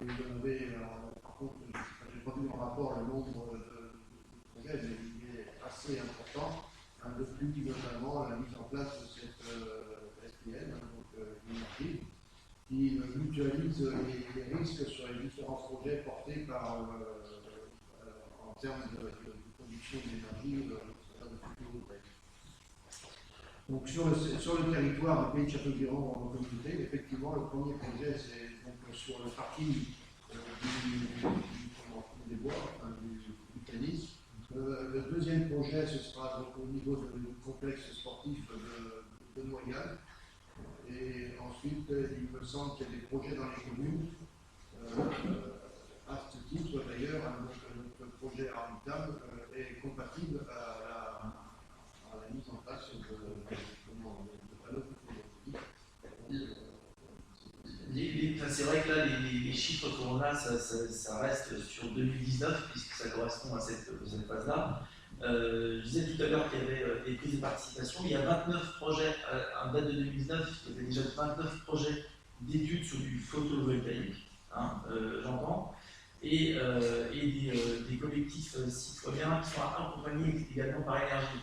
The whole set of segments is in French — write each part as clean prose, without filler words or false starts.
vous avez, par contre, je n'ai pas vu en rapport le nombre de projets, mais il est assez important. Depuis notamment la mise en place de cette SPN, donc l'initiative, qui mutualise les risques sur les différents projets portés par, en termes de production d'énergie de photovoltaïque. Donc sur le territoire du pays de Châteaugiron en communauté, effectivement, le premier projet, c'est donc sur le parking des bois, du tennis. Le deuxième projet, ce sera donc au niveau du complexe sportif de Noyal. Et ensuite, il me semble qu'il y a des projets dans les communes. À ce titre, d'ailleurs, notre projet Arbitam est compatible à la mise en place de panneaux photovoltaïques. C'est vrai que là, les chiffres qu'on a, ça reste sur 2019, puisque ça correspond à cette phase-là. Je disais tout à l'heure qu'il y avait des prises de participation. Il y a 29 projets, en date de 2019, il y avait déjà 29 projets d'études sur du photovoltaïque, hein, j'entends, et des collectifs citoyens qui sont accompagnés également par énergie.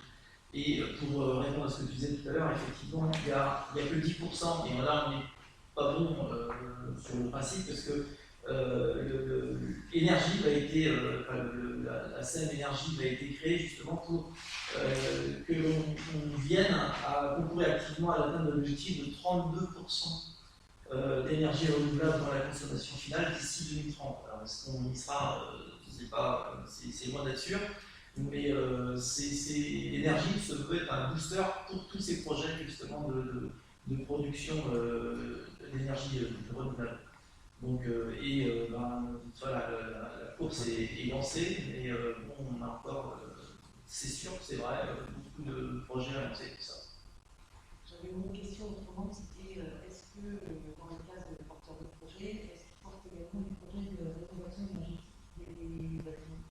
Et pour répondre à ce que tu disais tout à l'heure, effectivement, il n'y a que 10%, et là on n'est pas bon sur le principe, parce que l'énergie va été, la SEM énergie va été créée justement pour que l'on vienne à concourir activement à l'atteinte de l'objectif de 32% d'énergie renouvelable dans la consommation finale d'ici 2030. Alors est-ce qu'on y sera, je ne sais pas, c'est loin d'être sûr, mais l'énergie se peut être un booster pour tous ces projets justement de production d'énergie renouvelable. Donc, voilà, la course est lancée, mais bon, on a encore, c'est sûr, c'est vrai, beaucoup de projets à lancer pour ça. J'avais une question autrement, c'était est-ce que dans le cas de porteurs de projet, est-ce qu'ils portent également des projets de rénovation énergétique des bâtiments?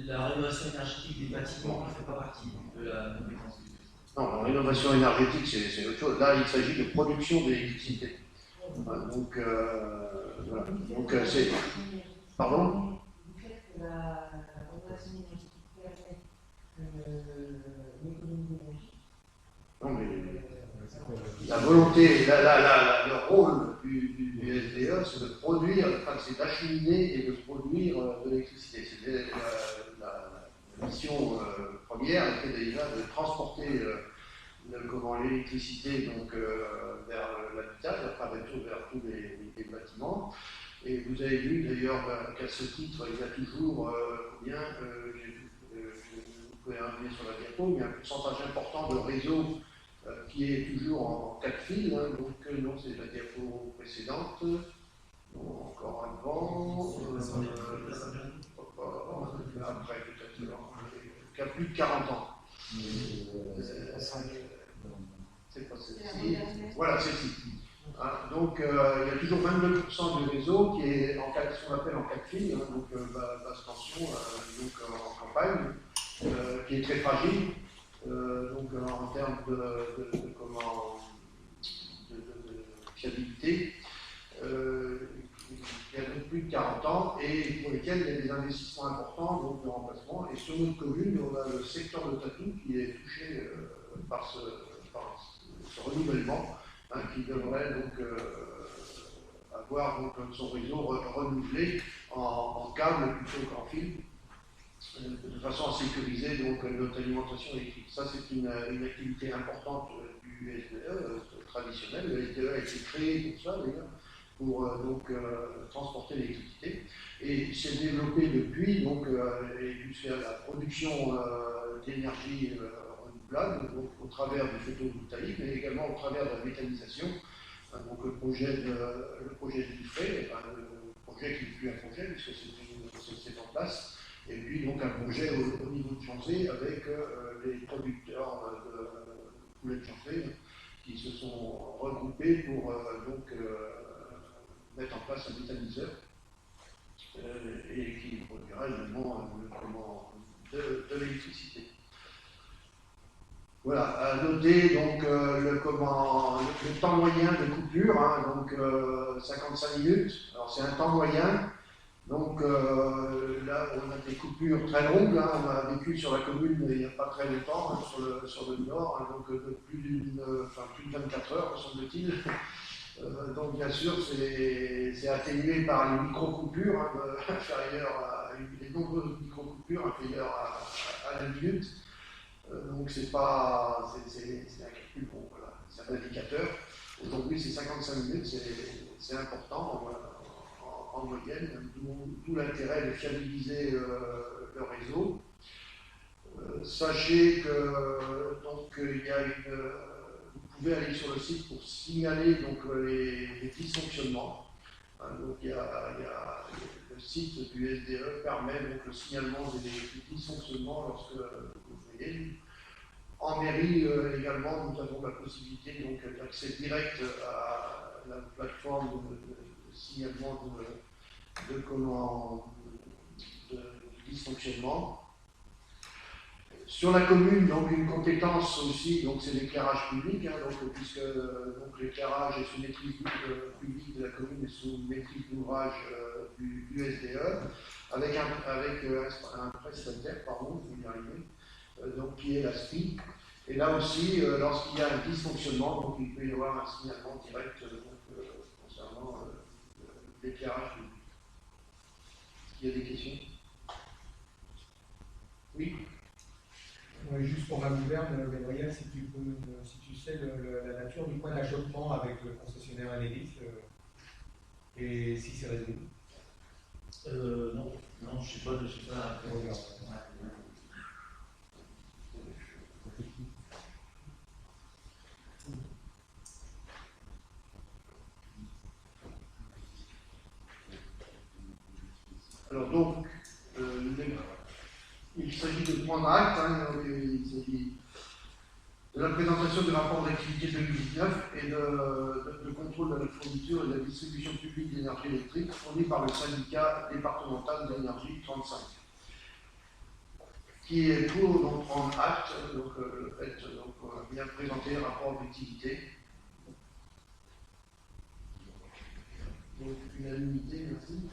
La rénovation énergétique des bâtiments ne fait pas partie de la compétence du. Non, la rénovation énergétique, c'est autre chose. Là, il s'agit de production d'électricité. Donc, voilà. Donc, c'est. Pardon? Du fait que la rénovation énergétique permet l'économie d'énergie. Non, mais la volonté, le rôle du SDE, c'est de produire, enfin, c'est d'acheminer et de produire de l'électricité. C'était la mission première, était déjà de transporter l'électricité donc vers l'habitat, vers tous les bâtiments. Et vous avez vu d'ailleurs qu'à ce titre, il y a toujours bien, vous pouvez revenir sur la diapo, mais un pourcentage important de réseaux qui est toujours en 4 fils, hein, donc non, c'est la diapo précédente, non, encore avant, après peut-être, qui a plus de 40 ans. C'est pas celle-ci. Voilà, celle-ci. Hein, donc, il y a toujours 22% du réseau qui est ce qu'on appelle en 4 fils, hein, donc basse tension, donc en campagne, qui est très fragile. Donc, en termes de fiabilité, il y a donc plus de 40 ans et pour lesquels il y a des investissements importants donc de remplacement. Et sur notre commune, on a le secteur de Tatou qui est touché par ce renouvellement, hein, qui devrait donc avoir donc, son réseau renouvelé en câble plutôt qu'en fil, de façon à sécuriser donc, notre alimentation électrique. Ça, c'est une activité importante du SDE traditionnel. Le SDE a été créé pour ça, d'ailleurs, pour transporter l'électricité. Et s'est développé depuis, donc, jusqu'à la production d'énergie renouvelable, donc au travers du photovoltaïque, mais également au travers de la méthanisation. Donc le projet du frais, le projet qui n'est plus un projet, puisque c'est en place. Et puis donc un projet au niveau de Chanzé avec les producteurs de poulet de Chanzé qui se sont regroupés pour mettre en place un méthaniseur et qui produira également de l'électricité. Voilà, à noter donc le temps moyen de coupure, hein, donc 55 minutes. Alors c'est un temps moyen. Donc là, on a des coupures très longues. Hein, on a vécu sur la commune il n'y a pas très longtemps, hein, sur le nord, hein, donc de plus de 24 heures, me semble-t-il. Donc bien sûr, c'est atténué par les micro-coupures, hein, les nombreuses micro-coupures inférieures à la minute. Donc c'est un calcul, bon, voilà, c'est un indicateur. Aujourd'hui, c'est 55 minutes, c'est important en moyenne, d'où l'intérêt de fiabiliser le réseau. Sachez que donc, vous pouvez aller sur le site pour signaler donc, les dysfonctionnements. Donc, le site du SDE permet donc, le signalement des dysfonctionnements lorsque vous voyez. En mairie également, nous avons la possibilité d'accès direct à la plateforme de signalement de dysfonctionnement. Sur la commune, donc une compétence aussi, donc c'est l'éclairage public, hein, puisque l'éclairage est sous maîtrise publique de la commune et sous maîtrise d'ouvrage du SDE, avec un prestataire, pardon, je vais y arriver, donc qui est la SPI. Et là aussi, lorsqu'il y a un dysfonctionnement, donc il peut y avoir un signalement direct concernant l'éclairage public. Est-ce qu'il y a des questions? Oui. Ouais, juste pour ma gouverne, Gabriel, si tu sais la nature du point d'achoppement avec le concessionnaire Enedis et si c'est résolu. Non, je sais pas. Ouais. Alors donc, il s'agit de prendre acte, hein, il s'agit de la présentation du rapport d'activité 2019 et de contrôle de la fourniture et de la distribution publique d'énergie électrique fournie par le syndicat départemental d'énergie 35, qui est pour donc, prendre acte, donc le fait bien présenter le rapport d'activité. Donc unanimité, merci.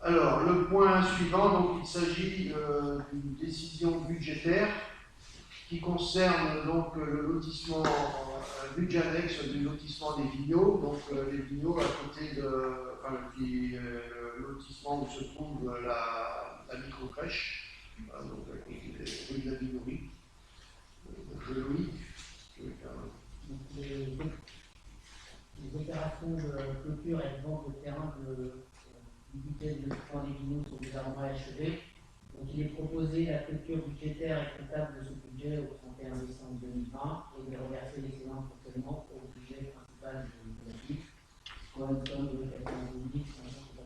Alors, le point suivant, donc, il s'agit d'une décision budgétaire qui concerne donc le lotissement, un budget annexe du lotissement des Vignots. Donc, les Vignots à côté le lotissement où se trouve la micro-crèche, donc à côté des rues de la Vignorie. Loïc, les opérations de clôture et de vente de terrain du budget de lotissement des Vignots sont déjà achevées. Donc il est proposé la clôture budgétaire et comptable de ce budget au 31 décembre 2020 et de reverser l'excédent de fonctionnement au budget principal de la ville, soit une somme de 92 550.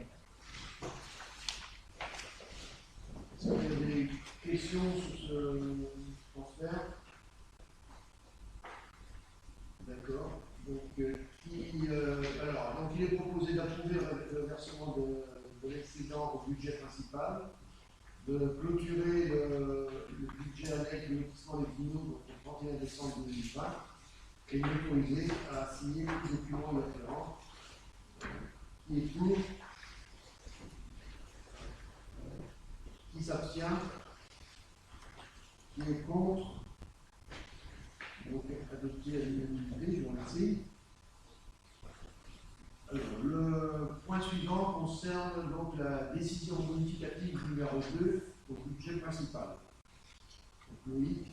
Est-ce qu'il y a des questions sur ce transfert? D'accord. Donc, il est proposé d'approuver le versement de l'excédent au budget principal, de clôturer le budget annexe du lotissement des Vignots au 31 décembre 2020 et d'autoriser à signer tous les documents afférents. Qui est pour? Qui s'abstient? Qui est contre? Donc, adopté à l'unanimité, je vous remercie. Alors, le point suivant concerne donc la décision modificative numéro 2 au budget principal. Donc, Loïc.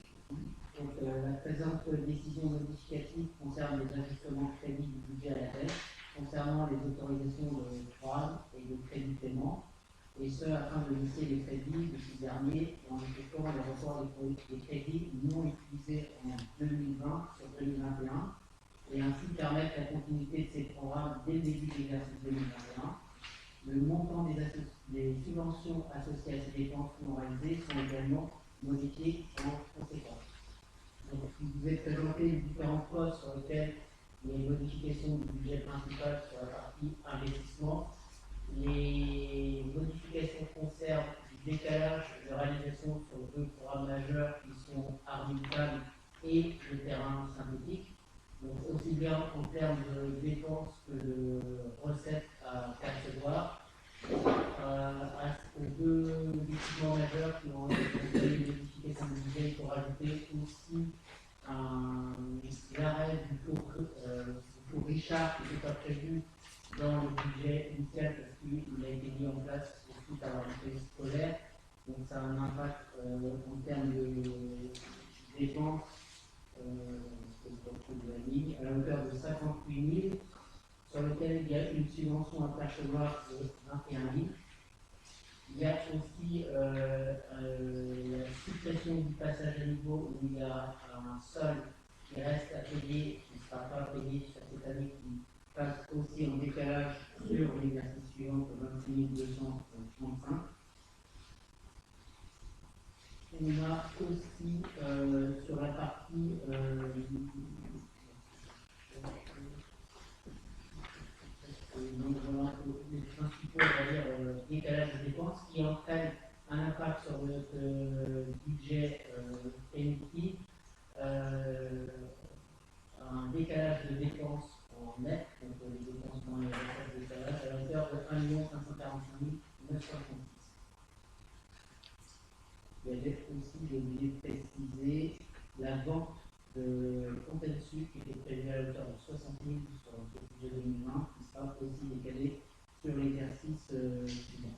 Donc, la présente décision modificative concerne les ajustements de crédit du budget à la baisse concernant les autorisations de programme et de crédit de paiement, et ce afin de lisser les crédits de ces derniers en effectuant les reports des crédits non utilisés en 2020 sur 2021 et ainsi permettre la continuité de ces programmes dès le début de l'exercice 2021. Le montant des subventions associées à ces dépenses non réalisées sont également modifiés en conséquence. Donc, il vous est présenté les différents postes sur lesquels il y a une modification du budget principal sur la partie investissement. Les modifications concernent du décalage de réalisation sur deux programmes majeurs qui sont arbitrables et le terrain synthétique. Donc aussi bien en termes de dépenses que de recettes à percevoir. Aux deux équipements majeurs qui ont été modifiés comme budget, il faut rajouter aussi l'arrêt du taux Richard qui n'était pas prévu dans le budget initial parce qu'il a été mis en place suite à la rentrée scolaire. Donc ça a un impact en termes de dépenses de la ligne à la hauteur de 58 000, sur lequel il y a une subvention à percevoir de 21 000. Il y a aussi la suppression du passage à niveau où il y a un sol qui reste à payer, qui ne sera pas payé sur cette année, qui passe aussi en décalage sur l'exercice suivant de 26 235. On a aussi sur la partie donc voilà, les principaux décalages de dépenses qui entraînent un impact sur notre budget émettif, un décalage de dépenses en net, donc les dépenses moins les recettes de décalage, à la hauteur de 1 545 936. Il y avait aussi, j'ai oublié de préciser, la vente de Fontaine-Sud qui était prévue à la hauteur de 60 000 sur le budget 2020, qui sera aussi décalé sur l'exercice suivant.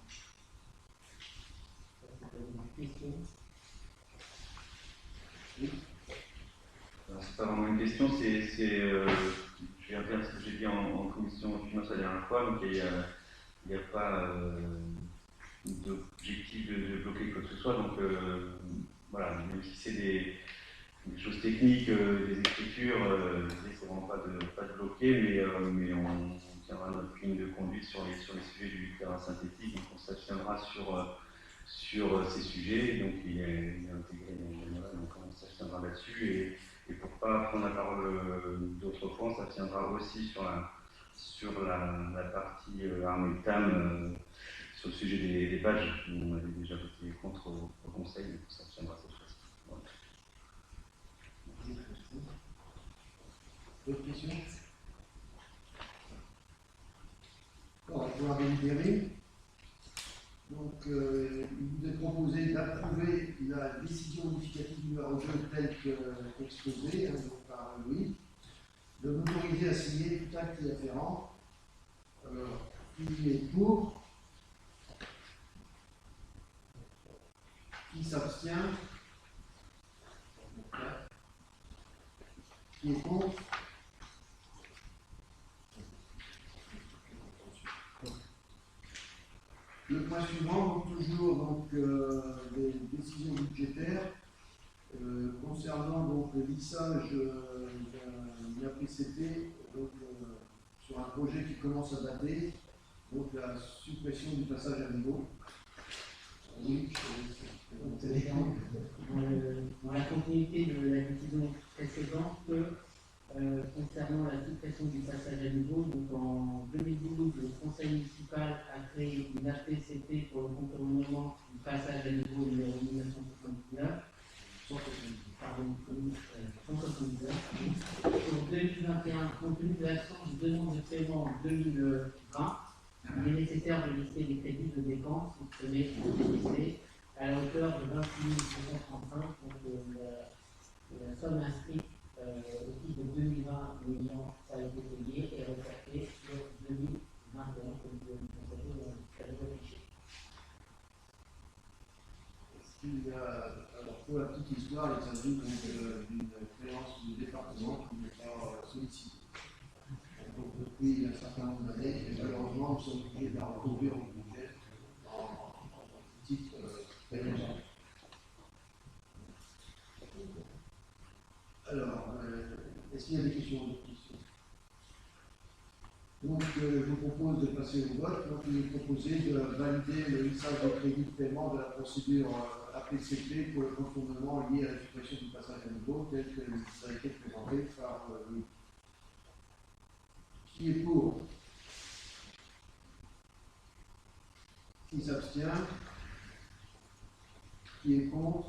Une question? Oui. Alors, c'est pas vraiment une question, je vais redire ce que j'ai dit en commission de finances la dernière fois, donc il n'y a pas d'objectif de bloquer quoi que ce soit, donc voilà, même si c'est des choses techniques, des écritures, l'idée c'est vraiment pas de bloquer, mais on tiendra notre ligne de conduite sur les sujets du terrain synthétique, donc on s'abstiendra sur ces sujets, donc il est intégré donc on s'abstiendra là-dessus, et pour ne pas prendre la parole d'autres points, on s'abstiendra aussi sur la partie armée TAM, sur le sujet des badges, on avait déjà voté contre au Conseil, donc on s'abstiendra cette fois-ci. Voilà. D'autres questions? On va pouvoir délibérer. Donc, il vous est proposé d'approuver la décision modificative numéro 2 telle qu'exposée par Louis, de m'autoriser à signer tout acte y afférent. Alors, qui est pour? Qui s'abstient? Qui est contre? Le point suivant, donc toujours des décisions budgétaires concernant donc le lissage d'un APCP sur un projet qui commence à dater, donc la suppression du passage à niveau. Oui, dans la continuité de la décision précédente, concernant la suppression du passage à niveau, donc en 2012, le conseil municipal a créé une APCP pour le contournement du passage à niveau numéro 1979. Pardon, 179. Pour 2021, compte tenu de l'absence de demande de paiement en 2020, il est nécessaire de lister les crédits de dépenses exprimés en DDC à la hauteur de 26 235, donc la somme inscrite au titre de 2020 millions, ça a été payé et reporté sur 2021, comme vous le constatez dans le tableau affiché. Est-ce qu'il y a, alors pour la petite histoire, il s'agit d'une créance du département qui n'est pas sollicitée. Donc depuis un certain nombre d'années, et malheureusement, nous sommes obligés de la recouvrir au budget en titre pénalisant. Alors, est-ce qu'il y a des questions? Donc, je vous propose de passer au vote. Donc, il est proposé de valider le lissage de crédit de paiement de la procédure APCP pour le contournement lié à la suppression du passage à niveau, tel que ça a été présenté par Louis. Qui est pour? Qui s'abstient? Qui est contre?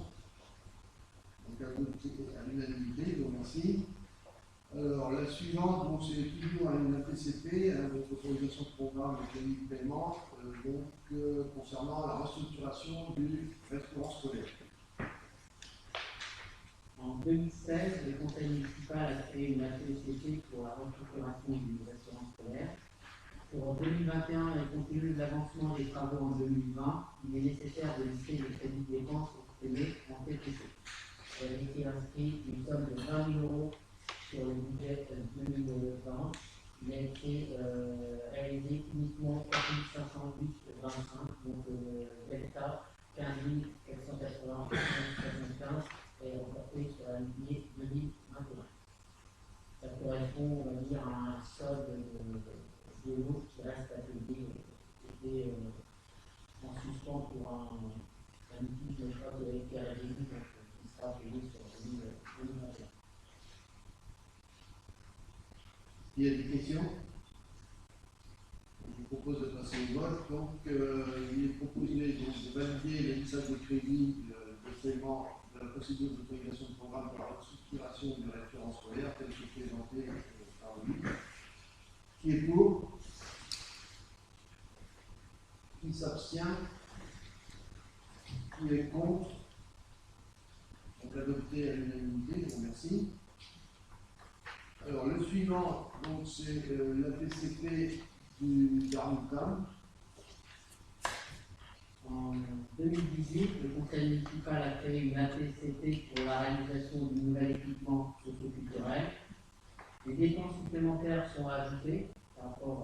Donc, adopté à l'unanimité, donc merci. Alors, la suivante, donc, c'est toujours une APCP, votre autorisation de programme de crédit de paiement, concernant la restructuration du restaurant scolaire. En 2016, le conseil municipal a créé une APCP pour la restructuration du restaurant scolaire. Pour 2021, et compte tenu de l'avancement des travaux en 2020, il est nécessaire de lister les crédits de dépenses exprimés en TPC. Il a été inscrit une somme de 20 000 € sur le budget 2020. Il a été réalisé uniquement 4 508,25, donc delta 15 480,75 est reporté sur l'année 2021. Ça correspond, on va dire, à un solde de l'eau qui reste à payer, qui était en suspens pour un litige, je crois, qui a été résolu, donc qui sera payé sur 2021. Il y a des questions? Je vous propose de passer au vote. Donc, il est proposé donc, de valider le lissage de crédit de paiement de la procédure d'autorisation de programme pour la restructuration du référent scolaire, tel que présenté par lui. Qui est pour? Qui s'abstient? Qui est contre? Donc, adopté à l'unanimité, je vous remercie. Alors, le suivant, donc, c'est la PCP du Darmoutam. En 2018, le conseil municipal a créé une APCP pour la réalisation du nouvel équipement socio-culturel. Les dépenses supplémentaires sont ajoutées par rapport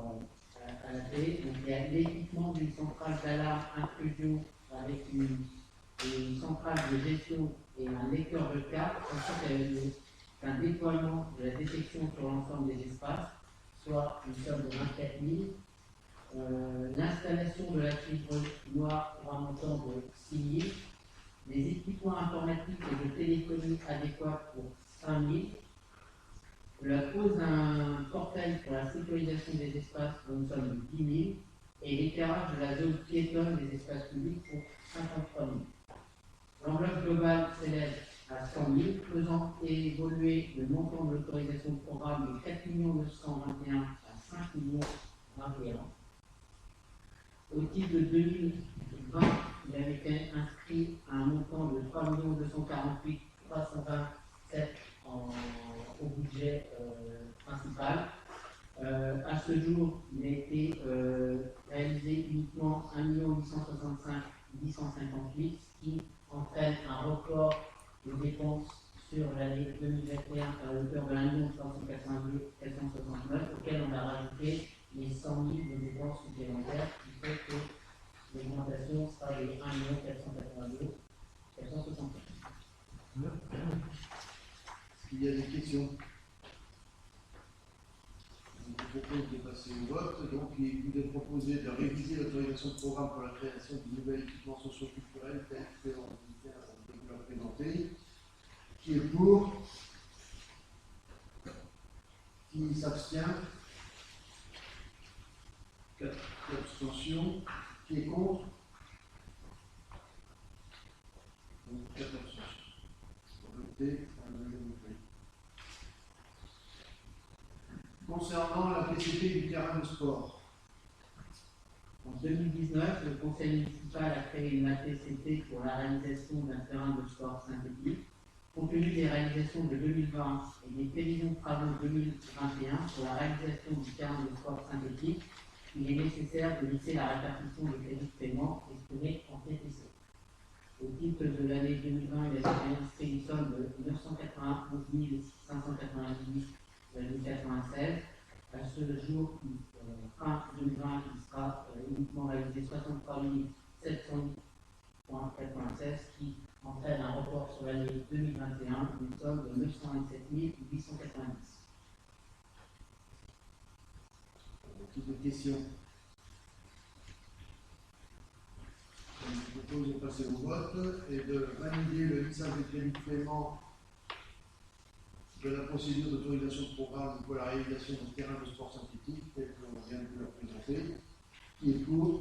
à la paix. Donc, il y a l'équipement d'une centrale d'alarme intrusion avec une centrale de gestion et un lecteur de cartes, ainsi qu'un déploiement de la détection sur l'ensemble des espaces, soit une somme de 24 000. L'installation de la fibre noire pour un montant de 6 000. Les équipements informatiques et de téléphonie adéquats pour 5 000. La pose d'un portail pour la sécurisation des espaces pour une somme de 10 000. Et l'éclairage de la zone piétonne des espaces publics pour 53 000. L'enveloppe globale s'élève à 100 000, faisant évoluer le montant de l'autorisation de programme de 4 921 à 5 021. Au titre de 2020, il avait été inscrit à un montant de 3 248 327 au budget principal. À ce jour, il a été réalisé uniquement 1 865 858, ce qui entraîne un report de dépenses sur l'année 2021 à hauteur de 1 382 469, auquel on a rajouté les 100 000 de dépenses supplémentaires, qui fait que l'augmentation sera de 1 482 465. Est-ce qu'il y a des questions? Je vous propose de passer au vote. Donc, il vous est proposé de réviser l'autorisation de programme pour la création du nouvel équipement socio-culturel tel que vous l'a présenté. Qui est pour? Qui s'abstient? 4 abstentions. Qui est contre? Donc 4 abstentions. Adopté à l'unanimité. Concernant la PCP du terrain de sport. En 2019, le conseil municipal a créé une APCP pour la réalisation d'un terrain de sport synthétique. Compte tenu des réalisations de 2020 et des prévisions de travaux 2021 pour la réalisation du terrain de sport synthétique, il est nécessaire de lisser la répartition des crédits de paiement exprimés en TTC. Au titre de l'année 2020, il a été inscrit une somme de 991 598,96. À ce jour, fin 2020, il sera uniquement réalisé 63 700,96, qui entraîne un report sur l'année 2021, une somme de 927 890. Toutes les questions? Je vous propose de passer au vote et de valider le lissage des crédits de paiement de la procédure d'autorisation de programme pour la réalisation du terrain de sport synthétique, tel qu'on vient de vous le présenter. Qui est pour?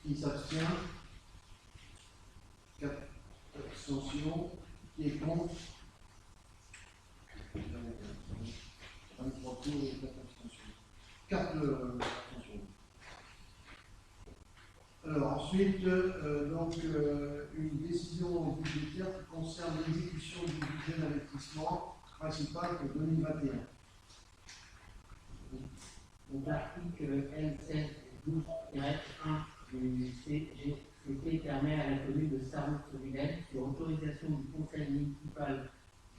Qui s'abstient? 4 carte abstention. Alors ensuite, une décision budgétaire qui concerne l'exécution du budget d'investissement principal pour 2021. Donc l'article L16-12-1 du CGCT permet à la commune de Sarno-sur-Vilaine, sur autorisation du conseil municipal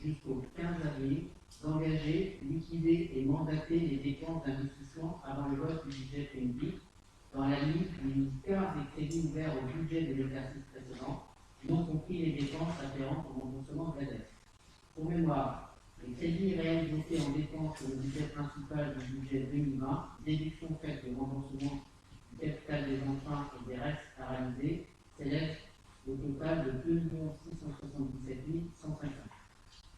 jusqu'au 15 avril, d'engager, liquider et mandater les dépenses d'investissement avant le vote du budget public dans la limite du quart des crédits ouverts au budget de l'exercice précédent, non compris les dépenses afférentes au remboursement de la dette. Pour mémoire, les crédits réels votés en dépenses sur le budget principal du budget 2020, déduction faite du remboursement du capital des emprunts et des restes à réaliser, s'élèvent au total de 2 677 150.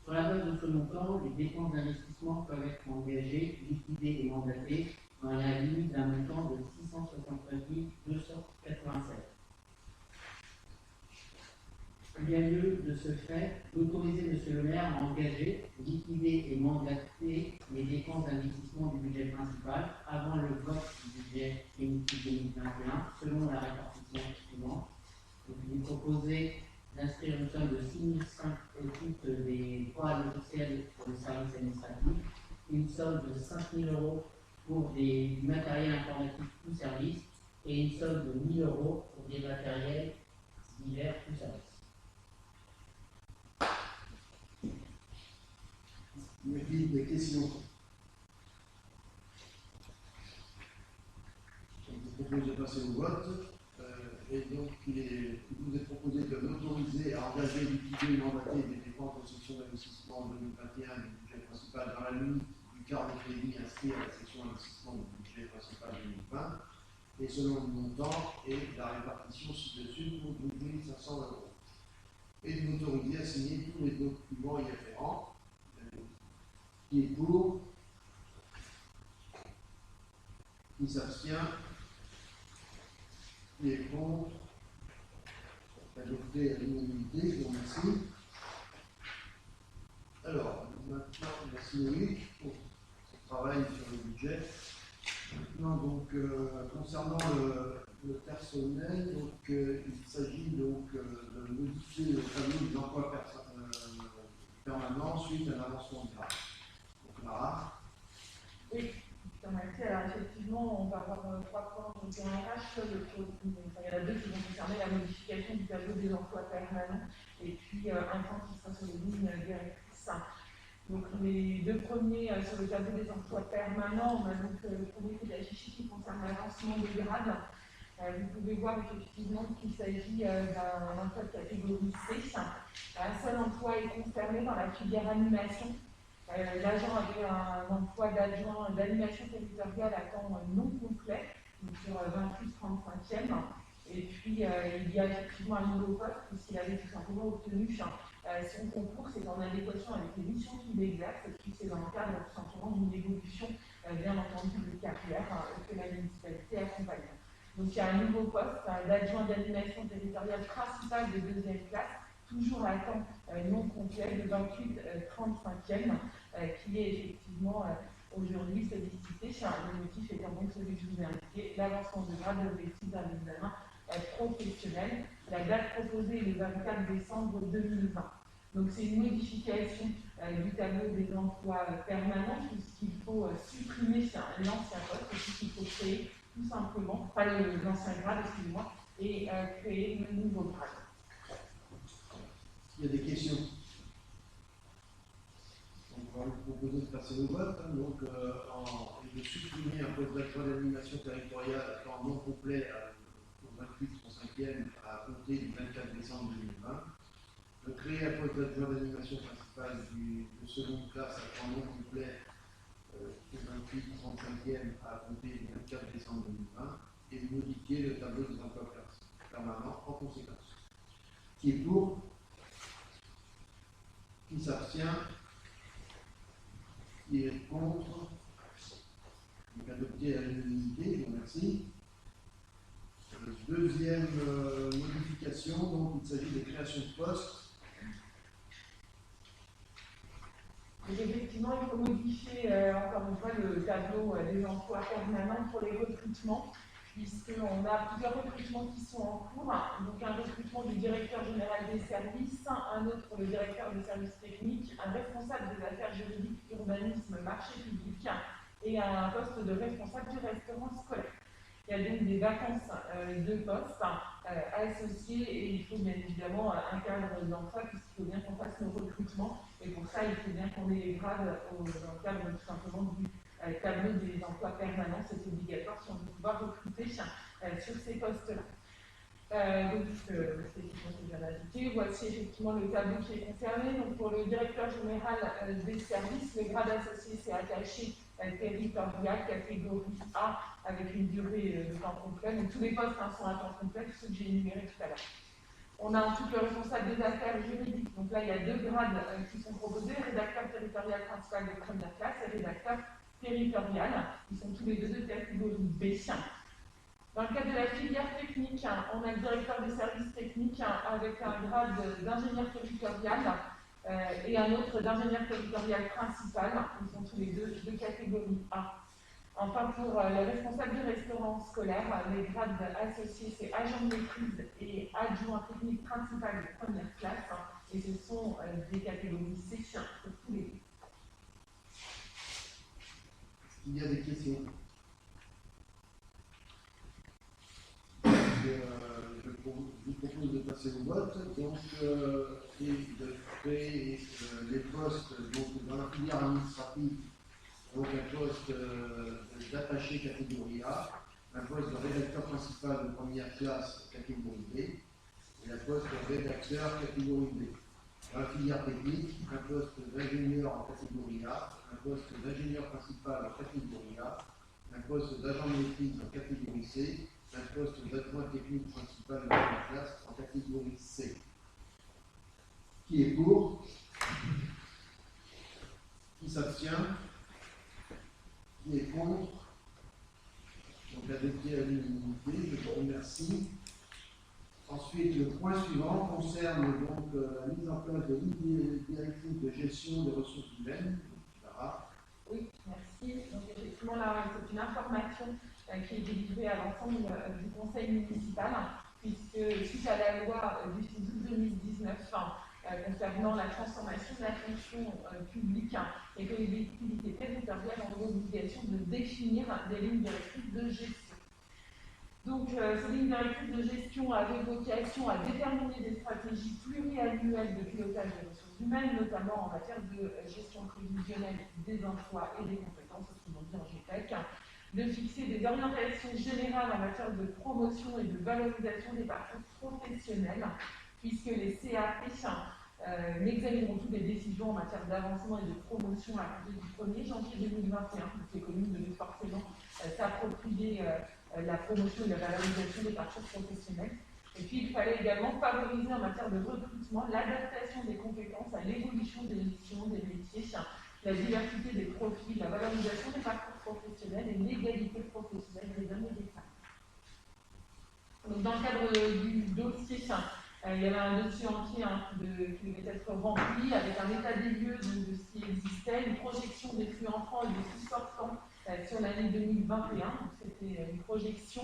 Sur la base de ce montant, les dépenses d'investissement peuvent être engagées, liquidées et mandatées dans la limite d'un montant de 669 287. Il y a lieu de ce fait d'autoriser M. le maire à engager, liquider et mandater les dépenses d'investissement du budget principal avant le vote du budget définitif 2021 selon la répartition suivante. Donc, il est proposé d'inscrire une somme de 6 500 au titre des droits logiciels pour le service administratif, une somme de 5 000 € pour du matériel informatique tout service et une somme de 1 000 € pour des matériels divers tout service. Y a-t-il des questions? Je vous propose de passer au vote. Et donc, il vous est proposé de l'autoriser à engager, liquider et mandater des dépenses de section d'investissement 2021 du budget principal dans la limite du quart des crédits inscrits à la section d'investissement du budget principal 2020 et selon le montant et la répartition ci-dessus pour 12 500 €. Et de l'autoriser à signer tous les documents y afférents. Qui est pour? Qui s'abstient? Qui est contre? Adopté à l'unanimité, je vous remercie. Alors, maintenant, merci Loïc pour ce travail sur le budget. Maintenant, donc, concernant le personnel, donc, il s'agit donc de modifier le tableau des emplois permanents suite à l'avancement de grade. Donc, Lara. Oui, je te remercie. Alors, effectivement, on va avoir 3 points de RH. Il y en a 2 qui vont concerner la modification du tableau des emplois permanents et puis un point qui sera sur les lignes directrices. Donc, les 2 premiers sur le tableau des emplois permanents, on a donc le premier qui est affiché qui concerne l'avancement des grades. Vous pouvez voir effectivement qu'il s'agit d'un emploi de catégorie C. Un seul emploi est concerné dans la filière animation. L'agent avait un emploi d'adjoint d'animation territoriale à temps non complet, donc sur 20 plus 35e. Et puis, il y a effectivement un nouveau poste, puisqu'il avait tout simplement obtenu son concours, c'est en adéquation avec les missions qu'il exerce, et puis c'est dans le cadre tout simplement d'une évolution, bien entendu, de carrière que la municipalité accompagne. Donc, il y a un nouveau poste d'adjoint d'animation territoriale principale de 2e classe, toujours à temps non complet, de 28-35e, qui est effectivement aujourd'hui sollicité. Le motif étant donc celui que je vous ai indiqué, l'avancement de grade, l'objectif d'un examen professionnel. La date proposée est le 24 décembre 2020. Donc c'est une modification du tableau des emplois permanents, puisqu'il faut supprimer l'ancien poste, puisqu'il faut créer tout simplement, pas l'ancien grade, excusez-moi, et créer le nouveau grade. Il y a des questions? On va vous proposer de passer au vote, donc de supprimer un poste d'adjoint d'animation territoriale à temps non complet au 28-35e à compter du 24 décembre 2020, de créer un poste d'adjoint d'animation principale de seconde classe à temps non complet au 28-35e à compter du 24 décembre 2020 et de modifier le tableau des emplois permanents en conséquence. Qui est pour? Qui s'abstient? Qui est contre? Donc adopté à l'unanimité, je vous remercie. Deuxième modification, donc il s'agit de création de postes. Et effectivement, effectivement, il faut modifier encore une fois le tableau des emplois permanents pour les recrutements, puisqu'on a plusieurs recrutements qui sont en cours. Donc un recrutement du directeur général des services, un autre pour le directeur des services techniques, un responsable des affaires juridiques, urbanisme, marché public et un poste de responsable du restaurant scolaire. Il y a donc des vacances de postes associés et il faut bien évidemment un cadre d'emploi puisqu'il faut bien qu'on fasse nos recrutements et pour ça il faut bien qu'on ait les grades dans le cadre tout simplement du tableau des emplois permanents. C'est obligatoire si on veut pouvoir recruter sur ces postes-là. Donc, c'est effectivement ce que j'ai ajouté. Voici effectivement le tableau qui est concerné. Donc, pour le directeur général des services, le grade associé s'est attaché territorial, catégorie A, avec une durée de temps complet. Donc, tous les postes sont à temps complet, ceux que j'ai énumérés tout à l'heure. On a ensuite le responsable des affaires juridiques. Donc là, il y a deux grades qui sont proposés, rédacteur territorial principal de première classe et rédacteur territorial. Ils sont tous les deux de catégorie B. Dans le cadre de la filière technique, on a le directeur des services techniques avec un grade d'ingénieur territorial et un autre d'ingénieur territorial principal. Ils sont tous les deux de catégorie A. Enfin, pour le responsable du restaurant scolaire, les grades associés, c'est agent de maîtrise et adjoint technique principal de première classe. Et ce sont des catégories C pour tous les deux. Il y a des questions. Je vous propose de passer au vote donc, et de créer les postes donc, dans la filière administrative, donc un poste d'attaché catégorie A, un poste de rédacteur principal de première classe catégorie B et un poste de rédacteur catégorie B. Dans la filière technique, un poste d'ingénieur en catégorie A, un poste d'ingénieur principal en catégorie A, un poste d'agent de maîtrise en catégorie C, un poste d'adjoint technique principal de première classe en catégorie C. Qui est pour? Qui s'abstient? Qui est contre? Donc adopté à l'unanimité, je vous remercie. Ensuite, le point suivant concerne donc la mise en place de lignes directrices de gestion des ressources humaines. Clara. Oui, merci. Donc effectivement, là, c'est une information qui est délivrée à l'ensemble du conseil municipal, puisque suite à la loi du 6 août 2019 concernant la transformation de la fonction publique, les collectivités territoriales ont l'obligation de définir des lignes directrices de gestion. Donc, ces lignes directrices de gestion avaient vocation à déterminer des stratégies pluriannuelles de pilotage des ressources humaines, notamment en matière de gestion prévisionnelle des emplois et des compétences, autrement dit en GPEC, de fixer des orientations générales en matière de promotion et de valorisation des parcours professionnels, puisque les CAP n'examineront toutes les décisions en matière d'avancement et de promotion à partir du 1er janvier 2021. Donc les communes devaient forcément s'approprier la promotion et la valorisation des parcours professionnels. Et puis, il fallait également favoriser en matière de recrutement l'adaptation des compétences à l'évolution des missions, des métiers, la diversité des profils, la valorisation des parcours professionnels et l'égalité professionnelle des hommes et des femmes. Donc, dans le cadre du dossier, il y avait un dossier entier qui devait être rempli avec un état des lieux de ce qui existait, une projection des flux entrants et des flux sortants sur l'année 2021. Donc, c'était une projection.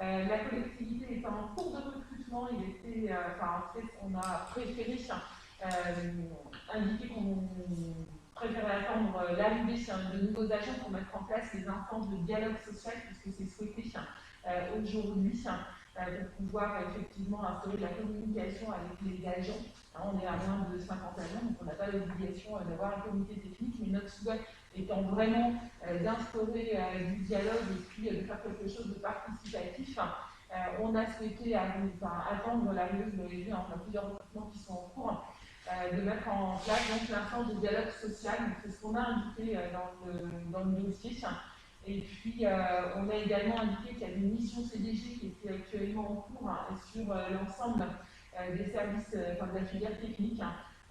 La collectivité était en cours de recrutement. On a préféré indiquer qu'on préférait attendre l'arrivée de nouveaux agents pour mettre en place les instances de dialogue social, puisque c'est souhaité aujourd'hui pour pouvoir effectivement instaurer de la communication avec les agents. On est à moins de 50 agents, donc on n'a pas l'obligation d'avoir un comité technique, mais notre souhait étant vraiment d'instaurer du dialogue et puis de faire quelque chose de participatif, on a souhaité attendre l'arrivée, vous l'avez vu, on a plusieurs recrutements qui sont en cours, de mettre en place donc l'instance de dialogue social. C'est ce qu'on a indiqué dans le dossier. Et puis, on a également indiqué qu'il y avait une mission CDG qui était actuellement en cours sur l'ensemble des services, de la filière technique,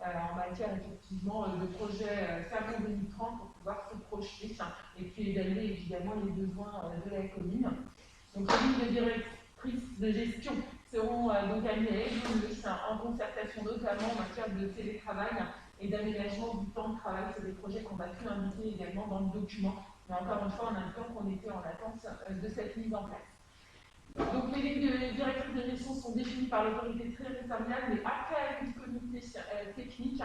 en matière effectivement de projet Ferme 2030 pour pouvoir se projeter et puis évaluer évidemment les besoins de la commune. Donc, les lignes directrices de gestion seront donc amenées à évoluer en concertation notamment en matière de télétravail et d'aménagement du temps de travail. C'est des projets qu'on a pu indiquer également dans le document, mais encore une fois en indiquant qu'on était en attente de cette mise en place. Donc les lignes directrices de gestion sont définies par l'autorité territoriale, mais après un comité technique,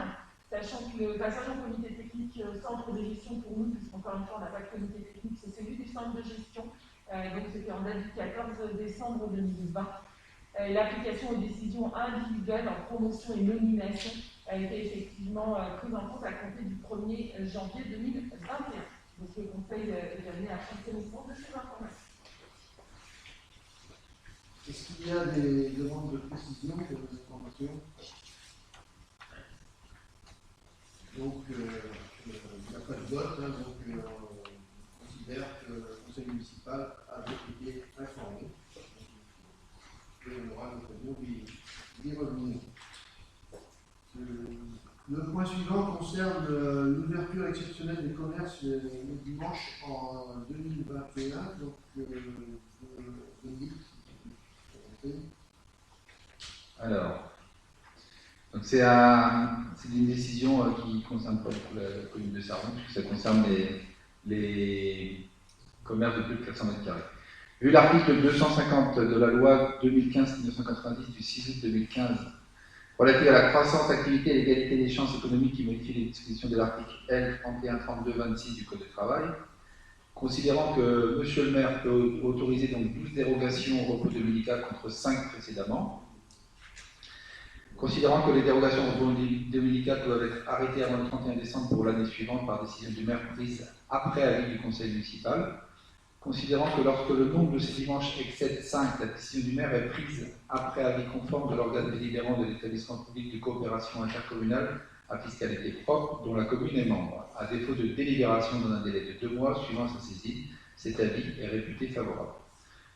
sachant que le passage en comité technique centre de gestion pour nous, puisqu'encore une fois on n'a pas de comité technique, c'est celui du centre de gestion, donc c'était en date du 14 décembre 2020. L'application aux décisions individuelles en promotion et nomination a été effectivement prise en compte à compter du 1er janvier 2021. Donc le Conseil est amené à prendre connaissance de ces informations. Est-ce qu'il y a des demandes de précision sur les informations? Donc, il n'y a pas de vote, hein, donc on considère que le conseil municipal a été informé. Et on aura l'occasion d'y revenir. Le point suivant concerne l'ouverture exceptionnelle des commerces le dimanche en 2021. Donc, alors, c'est une décision qui ne concerne pas la commune de Sarrebon, puisque ça concerne les commerces de plus de 400 mètres carrés. Vu l'article 250 de la loi 2015-1990 du 6 août 2015 relative à la croissance, activité et l'égalité des chances économiques qui modifie les dispositions de l'article L. 3132-26 du Code du travail, considérant que M. le maire peut autoriser donc 12 dérogations au repos dominical contre 5 précédemment, considérant que les dérogations au repos dominical doivent être arrêtées avant le 31 décembre pour l'année suivante par décision du maire prise après avis du conseil municipal, considérant que lorsque le nombre de ces dimanches excède 5, la décision du maire est prise après avis conforme de l'organe délibérant de l'établissement public de coopération intercommunale à fiscalité propre dont la commune est membre. À défaut de délibération dans un délai de 2 mois suivant sa saisine, cet avis est réputé favorable.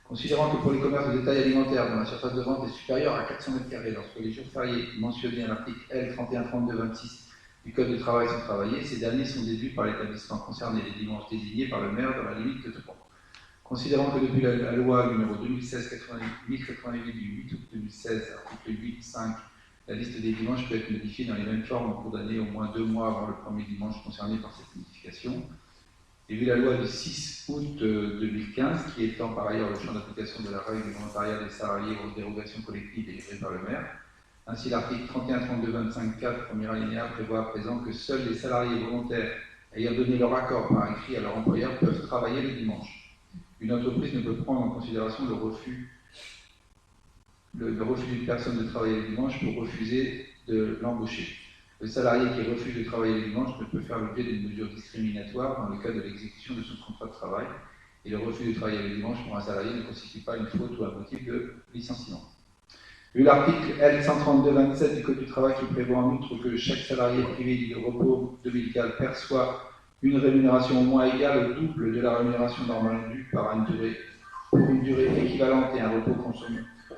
Considérant que pour les commerces de détail alimentaire dont la surface de vente est supérieure à 400 m², lorsque les jours fériés mentionnés à l'article L. 3132-26 du Code du travail sont travaillés, ces derniers sont déduits par l'établissement concerné les dimanches désignés par le maire dans la limite de 3. Considérant que depuis la loi numéro 2016-1088 du 8 août 2016, article 8.5, la liste des dimanches peut être modifiée dans les mêmes formes au cours d'année au moins 2 mois avant le premier dimanche concerné par cette modification. Et vu la loi du 6 août 2015, qui étend par ailleurs le champ d'application de la règle du volontariat des salariés aux dérogations collectives délivrées par le maire, ainsi l'article 3132-25-4, premier alinéa, prévoit à présent que seuls les salariés volontaires ayant donné leur accord par écrit à leur employeur peuvent travailler le dimanche. Une entreprise ne peut prendre en considération le refus d'une personne de travailler le dimanche pour refuser de l'embaucher. Le salarié qui refuse de travailler le dimanche ne peut faire l'objet d'une mesure discriminatoire dans le cas de l'exécution de son contrat de travail, et le refus de travailler le dimanche pour un salarié ne constitue pas une faute ou un motif de licenciement. Vu l'article L. 132-27 du Code du travail qui prévoit en outre que chaque salarié privé du repos dominical perçoit une rémunération au moins égale au double de la rémunération normale due pour une durée équivalente et un repos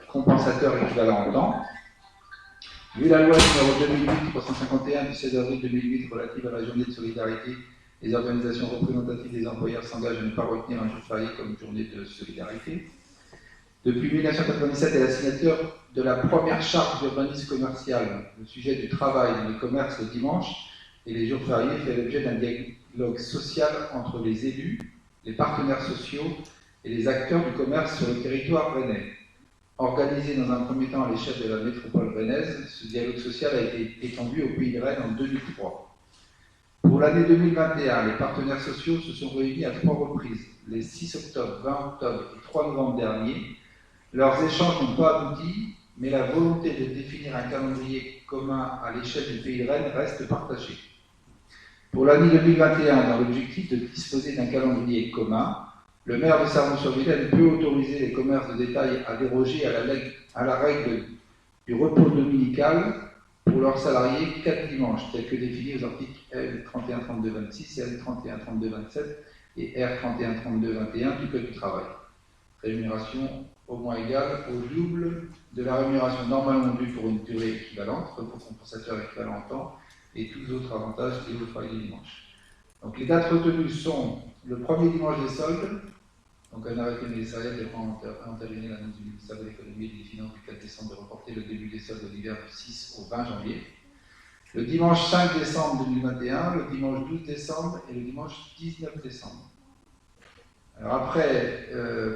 compensateur équivalent en temps. Vu la loi numéro 2008-351 du 16 avril 2008 relative à la journée de solidarité, les organisations représentatives des employeurs s'engagent à ne pas retenir un jour férié comme journée de solidarité. Depuis 1997 et la signature de la première charte d'urbanisme commercial, le sujet du travail dans les commerces le dimanche et les jours fériés fait l'objet d'un dialogue social entre les élus, les partenaires sociaux et les acteurs du commerce sur le territoire rennais. Organisé dans un premier temps à l'échelle de la métropole rennaise, ce dialogue social a été étendu au Pays de Rennes en 2003. Pour l'année 2021, les partenaires sociaux se sont réunis à 3 reprises, les 6 octobre, 20 octobre et 3 novembre derniers. Leurs échanges n'ont pas abouti, mais la volonté de définir un calendrier commun à l'échelle du Pays de Rennes reste partagée. Pour l'année 2021, dans l'objectif de disposer d'un calendrier commun, le maire de Sarrebon-sur-Vilaine peut autoriser les commerces de détail à déroger à la règle du repos dominical pour leurs salariés 4 dimanches, tels que définis aux articles L. 3132-26, L. 3132-27 et R. 3132-21 du Code du travail. Rémunération au moins égale au double de la rémunération normalement due pour une durée équivalente, repos compensateur équivalent en temps, et tous autres avantages liés au travail du dimanche. Donc les dates retenues sont le premier dimanche des soldes, donc un arrêté ministériel devra entériner l'annonce du ministère de l'économie et des finances du 4 décembre de reporter le début des soldes d'hiver du 6 au 20 janvier. le dimanche 5 décembre 2021, le dimanche 12 décembre et le dimanche 19 décembre. Alors après,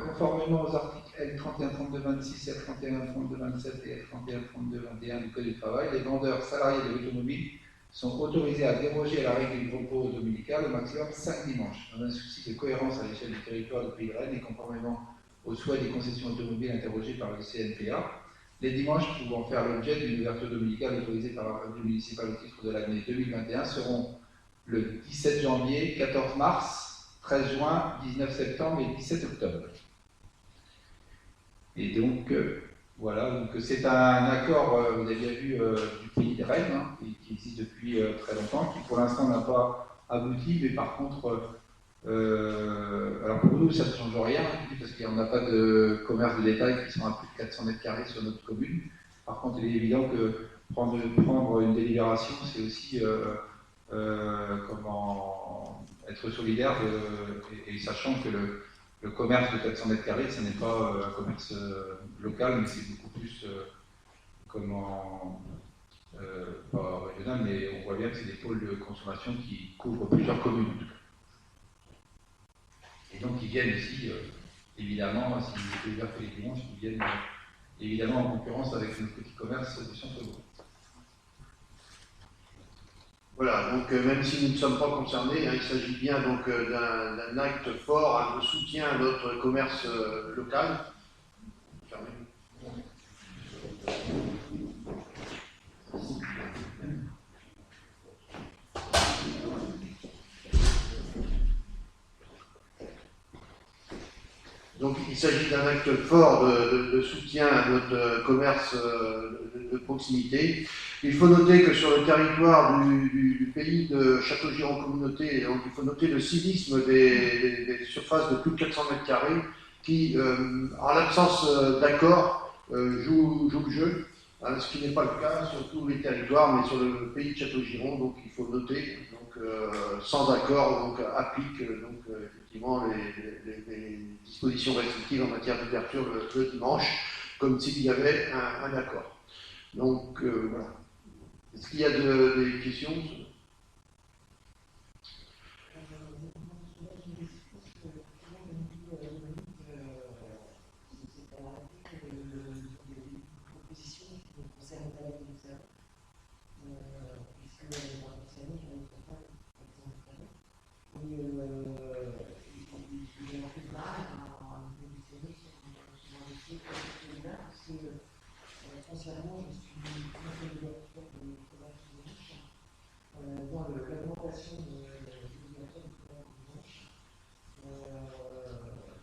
conformément aux articles L3132-26, L3132-27 et L3132-21 du Code du travail, les vendeurs salariés de l'automobile sont autorisés à déroger à la règle du repos dominical au maximum 5 dimanches, dans un souci de cohérence à l'échelle du territoire du Pays de Rennes et conformément aux souhaits des concessions automobiles interrogées par le CNPA, les dimanches pouvant faire l'objet d'une ouverture dominicale autorisée par la revue municipale au titre de l'année 2021 seront le 17 janvier, 14 mars, 13 juin, 19 septembre et 17 octobre. Et donc, voilà, donc c'est un accord, vous avez bien vu, du Pays de Rennes, hein, qui existe depuis très longtemps, qui pour l'instant n'a pas abouti, mais par contre, alors pour nous, ça ne change rien, parce qu'on n'a pas de commerce de détail qui sont à plus de 400 mètres carrés sur notre commune. Par contre, il est évident que prendre une délibération, c'est aussi comment être solidaire, et sachant que le commerce de 400 mètres carrés, ce n'est pas un commerce local, mais c'est beaucoup plus pas régional, mais on voit bien que c'est des pôles de consommation qui couvrent plusieurs communes en tout cas. Et donc ils viennent aussi, évidemment, si vous ouvert que les dimanches, ils viennent évidemment en concurrence avec nos petits commerces du centre-bourg. Voilà, donc même si nous ne sommes pas concernés, hein, il s'agit bien donc d'un acte fort de soutien à notre commerce local. Donc il s'agit d'un acte fort de soutien à notre commerce de proximité. Il faut noter que sur le territoire du pays de Château-Giron Communauté, donc il faut noter le civisme des surfaces de plus de 400 mètres carrés qui, en l'absence d'accord, jouent le jeu, hein, ce qui n'est pas le cas sur tous les territoires, mais sur le pays de Château-Giron, donc il faut noter, donc, sans accord, donc applique donc, effectivement les dispositions restrictives en matière d'ouverture le dimanche, comme s'il y avait un accord. Donc voilà. Est-ce qu'il y a des questions ? Concernant, je suis conseiller directeur de commerce du dimanche, dans l'augmentation de l'ouverture du commerce du dimanche.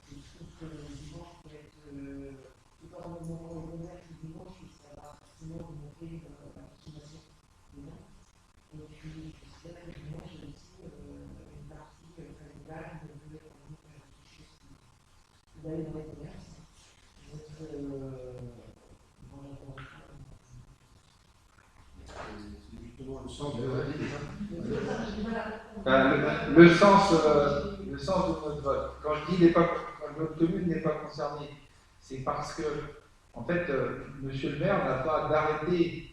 Je trouve que le dimanche peut être, tout par le moment au commerce du dimanche, ça va forcément augmenter la consommation des gens. Et puis, je sais que le dimanche, il y a aussi une partie familiale qui peut être quelque chose qui va aller dans les commerces. Le sens de notre vote. Quand je dis quand notre commune n'est pas concernée, c'est parce que, en fait, monsieur le maire n'a pas d'arrêté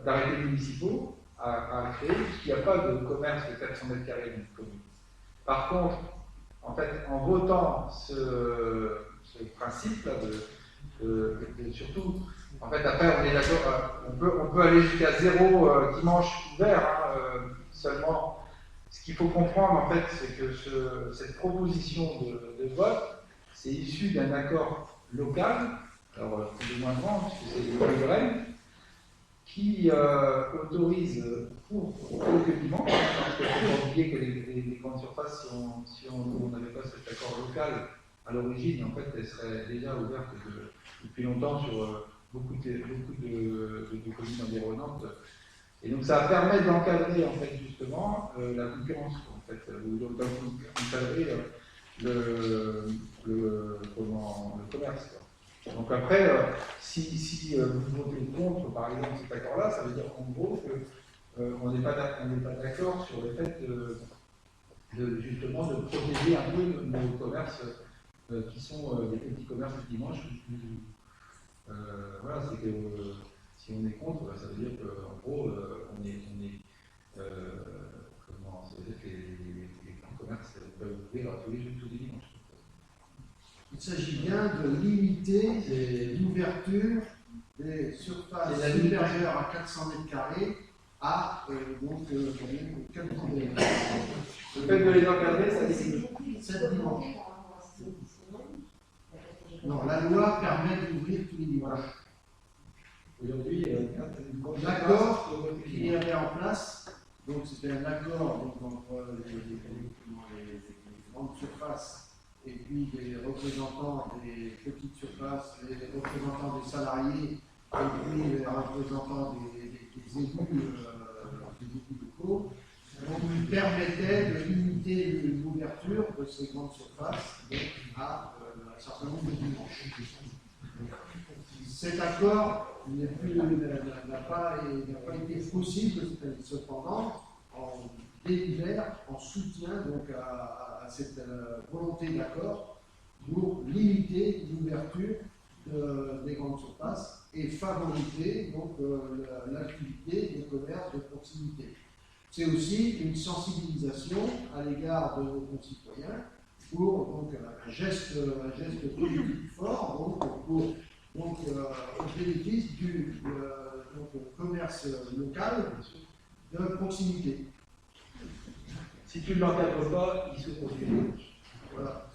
d'arrêtés municipaux à créer, puisqu'il n'y a pas de commerce de 400 mètres carrés dans notre commune. Par contre, en fait, en votant ce principe-là surtout, en fait, après, on est d'accord, on peut aller jusqu'à 0 dimanche ouvert, hein, seulement. Ce qu'il faut comprendre, en fait, c'est que cette proposition de vote, c'est issu d'un accord local, alors plus ou moins grand, puisque c'est le Pays de Rennes, qui autorise pour quelques dimanches, parce qu'il ne faut pas oublier que les grandes surfaces, si on n'avait pas cet accord local à l'origine, en fait, elles seraient déjà ouvertes depuis longtemps sur beaucoup de communes environnantes. Et donc ça permet d'encadrer en fait justement la concurrence, en fait, ou d'encadrer le commerce. Quoi. Donc après, si vous votez contre, par exemple, cet accord-là, ça veut dire en gros qu'on n'est pas d'accord sur le fait justement de protéger un peu nos commerces qui sont des petits commerces du dimanche Voilà, c'est que si on est contre, ça veut dire qu'en gros, comment, ça veut dire que les grands commerces peuvent ouvrir tous les dimanches. Il s'agit bien de limiter l'ouverture des surfaces supérieures à 400 mètres carrés à quel problème? Le fait de les encadrer, ça décide. 7 dimanches. Non, la loi permet d'ouvrir tous les dimanches. Aujourd'hui, l'accord qu'il y avait en place, donc c'était un accord donc, entre les grandes surfaces et puis des représentants des petites surfaces, les représentants des salariés et puis les représentants des élus locaux, donc lui permettait de limiter l'ouverture de ces grandes surfaces à un certain nombre de dimanches. Cet accord n'a pas été possible, cependant, en délibère, en soutien donc, à cette volonté d'accord pour limiter l'ouverture des grandes surfaces et favoriser donc, l'activité des commerces de proximité. C'est aussi une sensibilisation à l'égard de nos concitoyens pour donc, un geste politique fort donc, au bénéfice du commerce local de proximité. Si tu ne l'encadres pas, il se poursuit. Voilà.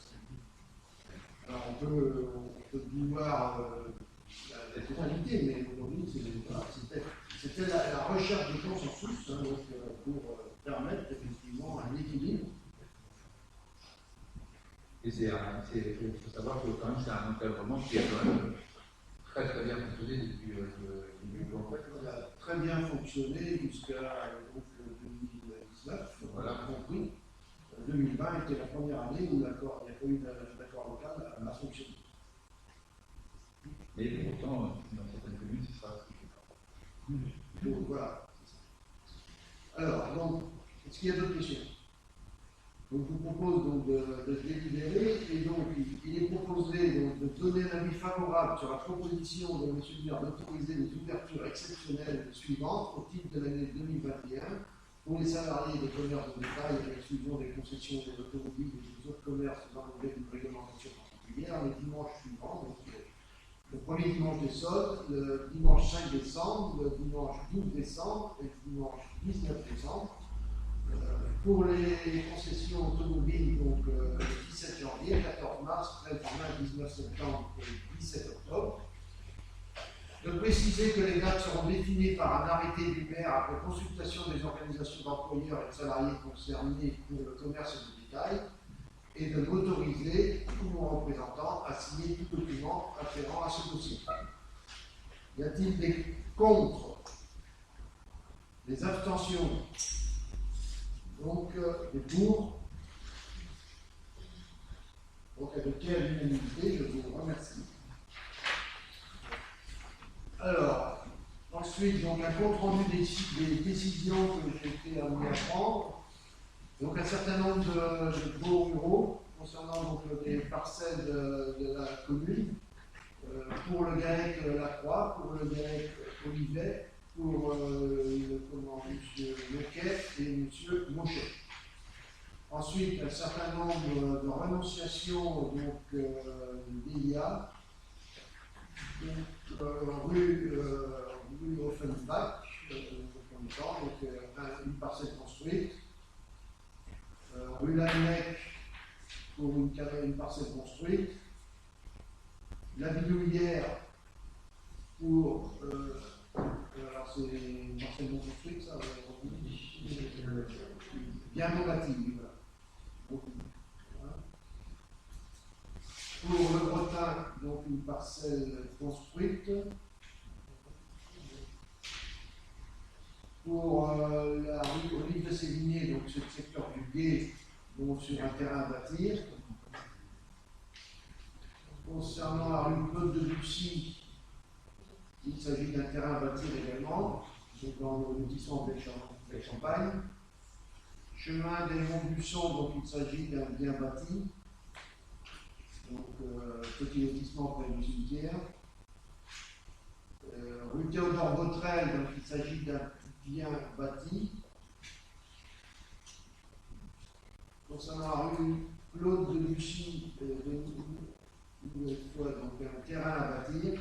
Alors on peut vouloir la totalité, mais aujourd'hui c'était la recherche de consensus pour permettre effectivement un équilibre. Et il faut savoir que quand même c'est un encadrement qui est quand même très bien fonctionné depuis le début. En fait, il a très bien fonctionné jusqu'à 2019, voilà, compris. 2020 était la première année où il n'y a pas eu d'accord local à fonctionner. Mais pour autant, dans certaines communes, ce sera ce qu'il faut. Donc voilà. Alors, donc, est-ce qu'il y a d'autres questions? Donc, je vous propose donc, de délibérer et donc il est proposé donc, de donner un avis favorable sur la proposition de M. le maire d'autoriser les ouvertures exceptionnelles suivantes au titre de l'année 2021 pour les salariés des commerces de détail à l'exclusion des concessions des automobiles et des autres commerces dans l'objet d'une réglementation particulière les dimanches suivants. Donc, le premier dimanche des soldes, le dimanche 5 décembre, le dimanche 12 décembre et le dimanche 19 décembre. Pour les concessions automobiles, donc 17 janvier, 14 mars, 13 juin, 19 septembre et 17 octobre. De préciser que les dates seront définies par un arrêté du maire après consultation des organisations d'employeurs et de salariés concernés pour le commerce de détail et de m'autoriser, ou mon représentant, à signer tout document afférent à ce dossier. Y a-t-il des contre? Des abstentions? Donc, des pour. Donc, adopté à l'unanimité, je vous remercie. Alors, ensuite, donc, un compte rendu des décisions que j'ai été amené à prendre. Donc, un certain nombre de baux ruraux concernant donc, des parcelles de la commune, pour le GAEC Lacroix, pour le GAEC Olivet, pour M. Lequet et M. Mochet. Ensuite, un certain nombre de renonciations d'IA, rue Offenbach, une parcelle construite, rue Lamec pour une parcelle construite, la Bidouillère pour alors c'est une parcelle non construite, ça, bien non bâtie, voilà. Pour le Bretin, donc une parcelle construite. Pour la rue Olive de Sévigné, donc c'est le secteur du Gué, donc sur un terrain à bâtir. Concernant la rue Claude de Bussy, il s'agit d'un terrain à bâtir également, donc dans le lotissement de Champagne. Chemin des Monts-Bussons, donc il s'agit d'un bien bâti, donc petit lotissement près du cimetière. rue Théodore Botrel, donc il s'agit d'un bien bâti. Concernant la rue Claude de Luchy, une fois, donc un terrain à bâtir.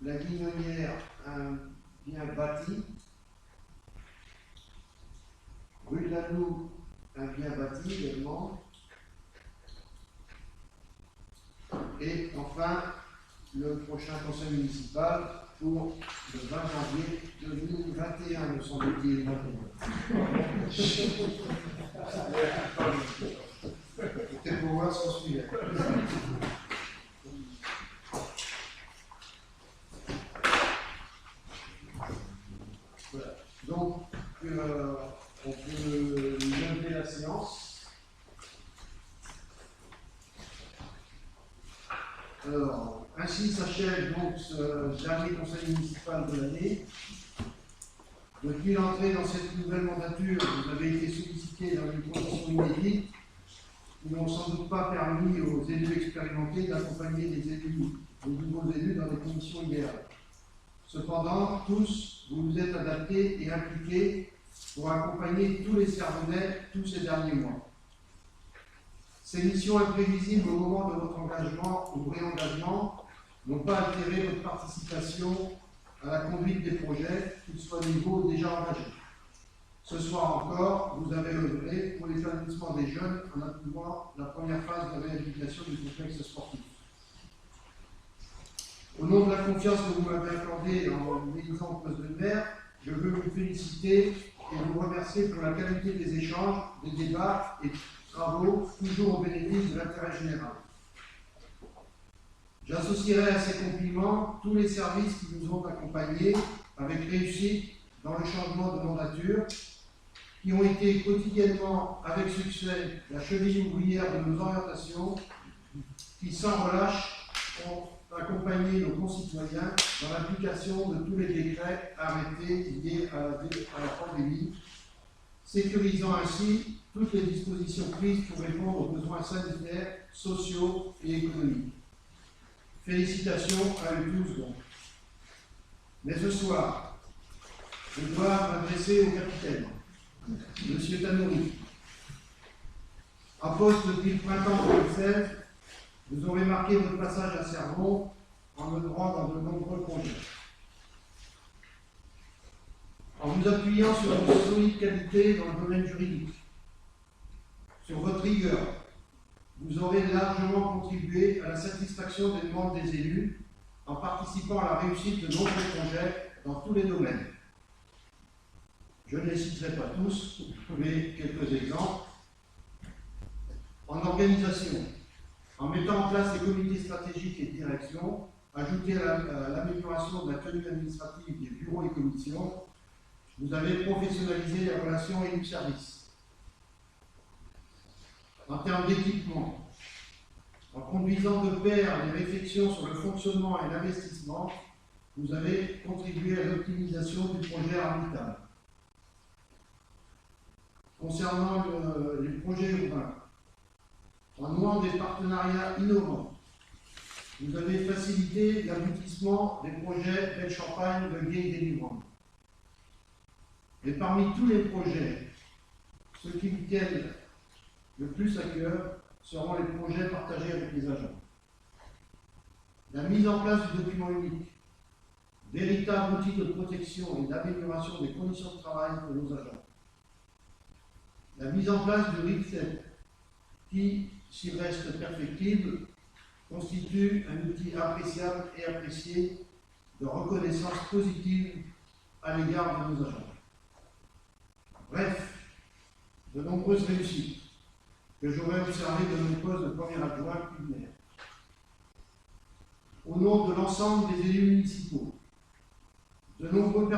La Guignonnière, un bien bâti. Rue de la Noue, un bien bâti également. Et enfin, le prochain conseil municipal pour le 20 janvier 2021, me semble-t-il. C'était pour voir ce qu'on suivait. Voilà. Donc, on peut lever la séance. Alors, ainsi s'achève donc ce dernier conseil municipal de l'année. Depuis l'entrée dans cette nouvelle mandature, vous avez été sollicité dans une condition inédite qui n'ont sans doute pas permis aux élus expérimentés d'accompagner les nouveaux élus dans des conditions idéales. Cependant, tous, vous vous êtes adaptés et impliqués pour accompagner tous les Servonnais tous ces derniers mois. Ces missions imprévisibles au moment de votre engagement ou réengagement n'ont pas altéré votre participation à la conduite des projets, qu'ils soient niveau déjà engagés. Ce soir encore, vous avez œuvré pour l'établissement des jeunes en approuvant la première phase de réhabilitation du complexe sportif. Au nom de la confiance que vous m'avez accordée en m'élisant au poste de maire, je veux vous féliciter et vous remercier pour la qualité des échanges, des débats et travaux, toujours au bénéfice de l'intérêt général. J'associerai à ces compliments tous les services qui nous ont accompagnés avec réussite dans le changement de mandature, qui ont été quotidiennement, avec succès, la cheville ouvrière de nos orientations, qui sans relâche ont accompagné nos concitoyens dans l'application de tous les décrets arrêtés liés à la pandémie, sécurisant ainsi toutes les dispositions prises pour répondre aux besoins sanitaires, sociaux et économiques. Félicitations à eux tous donc. Mais ce soir, je dois m'adresser au capitaine, M. Tanouri. En poste depuis le printemps 2016, vous aurez marqué votre passage à Cervon en œuvrant dans de nombreux projets. En vous appuyant sur votre solide qualité dans le domaine juridique, sur votre rigueur, vous aurez largement contribué à la satisfaction des demandes des élus en participant à la réussite de nombreux projets dans tous les domaines. Je ne les citerai pas tous, mais quelques exemples. En organisation, en mettant en place les comités stratégiques et de direction, ajouté à l'amélioration de la tenue administrative des bureaux et commissions, vous avez professionnalisé les relations et le service. En termes d'équipement, en conduisant de pair les réflexions sur le fonctionnement et l'investissement, vous avez contribué à l'optimisation du projet Armitage. Concernant les projets urbains, en nouant des partenariats innovants, vous avez facilité l'aboutissement des projets Belle Champagne de Gay délivrant. Et parmi tous les projets, ceux qui vous tiennent le plus à cœur seront les projets partagés avec les agents. La mise en place du document unique, véritable outil de protection et d'amélioration des conditions de travail pour nos agents. La mise en place du RICSEP, qui, s'il reste perfectible, constitue un outil appréciable et apprécié de reconnaissance positive à l'égard de nos agents. Bref, de nombreuses réussites que j'aurais observées de mon poste de premier adjoint puis de maire. Au nom de l'ensemble des élus municipaux, de nombreux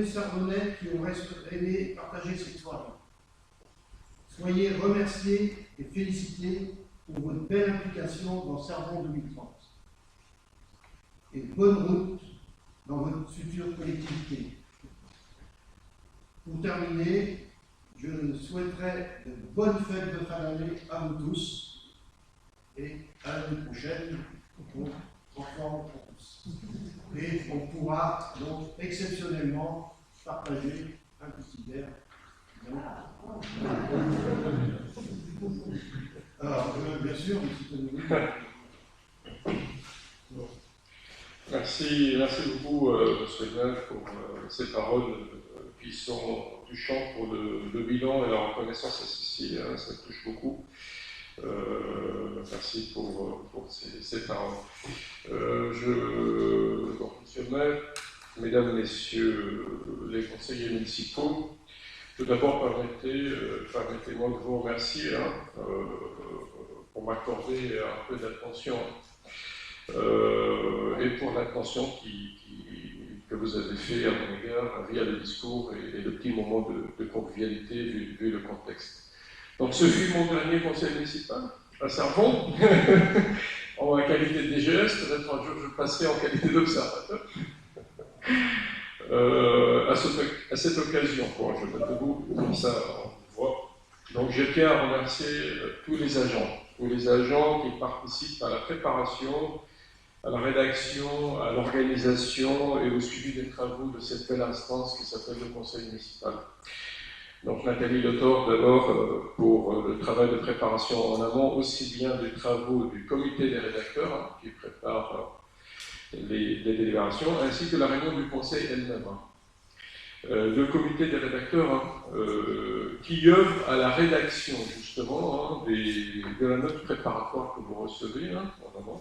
Servonnais qui auraient aimé partager cette soirée, soyez remerciés et félicités pour votre belle implication dans Cervon 2030. Et bonne route dans votre future collectivité. Pour terminer, je souhaiterais de bonnes fêtes de fin d'année à vous tous et à l'année prochaine pour transforme pour tous. Et on pourra donc exceptionnellement partager un petit verre. Alors, bien sûr, merci beaucoup, M. Neuf, pour ces paroles qui sont touchantes pour le bilan et la reconnaissance associée. Ça touche beaucoup. Merci pour ces paroles. Donc, M. le maire, Mesdames, Messieurs les conseillers municipaux, tout d'abord, permettez-moi de vous remercier pour m'accorder un peu d'attention et pour l'attention que vous avez fait à mon égard via le discours et le petit moment de convivialité vu le contexte. Donc ce fut mon dernier conseil municipal à Servon, en qualité de DGS, peut-être un jour je passerai en qualité d'observateur. À cette occasion, je me debout, comme ça on voit. Donc je tiens à remercier tous les agents qui participent à la préparation, à la rédaction, à l'organisation et au suivi des travaux de cette belle instance qui s'appelle le Conseil municipal. Donc Nathalie Le Thor d'abord pour le travail de préparation en amont, aussi bien des travaux du comité des rédacteurs qui prépare les délibérations, ainsi que la réunion du conseil elle-même. Le comité des rédacteurs qui œuvre à la rédaction justement de la note préparatoire que vous recevez en amont,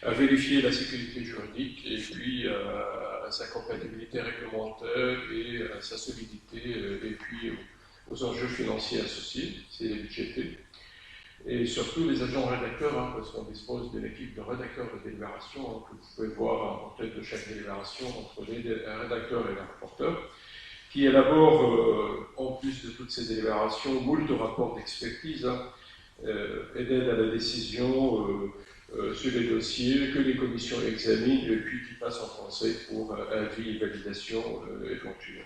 à vérifier la sécurité juridique et puis à sa compatibilité réglementaire et à sa solidité et puis aux enjeux financiers associés, c'est les budgétés. Et surtout les agents rédacteurs, parce qu'on dispose d'une équipe de rédacteurs de délibération que vous pouvez voir en tête de chaque délibération entre les rédacteurs et les rapporteurs, qui élaborent, en plus de toutes ces délibérations, moult rapports d'expertise et d'aide à la décision sur les dossiers que les commissions examinent et puis qui passent en conseil pour avis et validation éventuelle.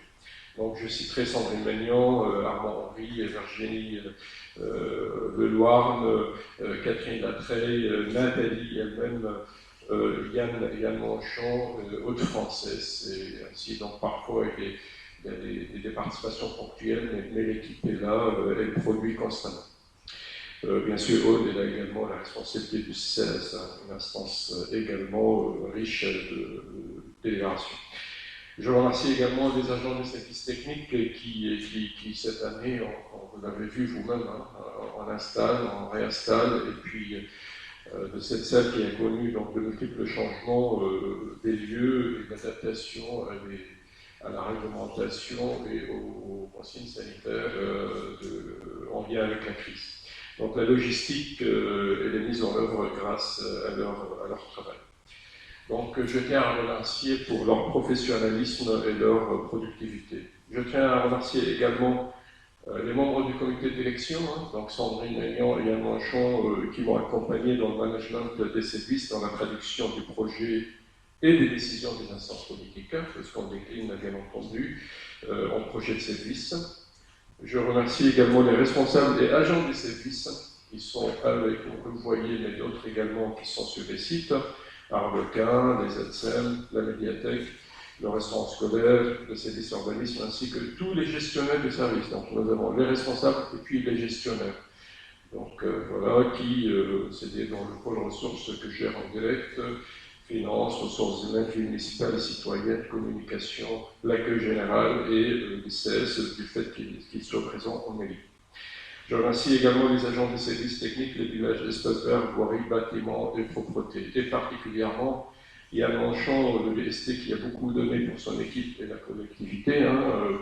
Donc je citerai Sandrine Magnan, Armand Henry, Virginie Leloirne, Catherine Latreille, Nathalie elle-même, Yann Manchon, Aude Française, et ainsi. Donc parfois il y a des participations ponctuelles, mais l'équipe est là, elle produit constamment. Bien sûr, Aude est là également la responsabilité du CES, une instance également riche de délibération. Je remercie également les agents du service technique qui cette année, vous l'avez vu vous-même, on installe, on réinstalle, et puis de cette salle qui a connu donc, de multiples changements des lieux et d'adaptation à la réglementation et aux consignes sanitaires en lien avec la crise. Donc la logistique elle est mise en œuvre grâce à leur travail. Donc je tiens à remercier pour leur professionnalisme et leur productivité. Je tiens à remercier également les membres du comité d'élection, donc Sandrine Magnan et Yann Manchon, qui m'ont accompagné dans le management des services, dans la traduction du projet et des décisions des instances politiques, parce qu'on décline bien entendu en projet de service. Je remercie également les responsables et agents des services qui sont avec, comme vous voyez, mais d'autres également qui sont sur les sites, Arlequin, les ADSEM, la médiathèque, le restaurant scolaire, le service urbanisme, ainsi que tous les gestionnaires de services. Donc nous avons les responsables et puis les gestionnaires. Donc voilà, c'est dans le pôle ressources que je gère en direct, finances, ressources humaines, vie municipale et citoyenne, communication, l'accueil général et les CS du fait qu'ils soient présents en mairie. Je remercie également les agents des services techniques, les villages d'espaces verts, voirie, bâtiments et propreté. Et particulièrement, Yann Manchon de l'EST qui a beaucoup donné pour son équipe et la collectivité,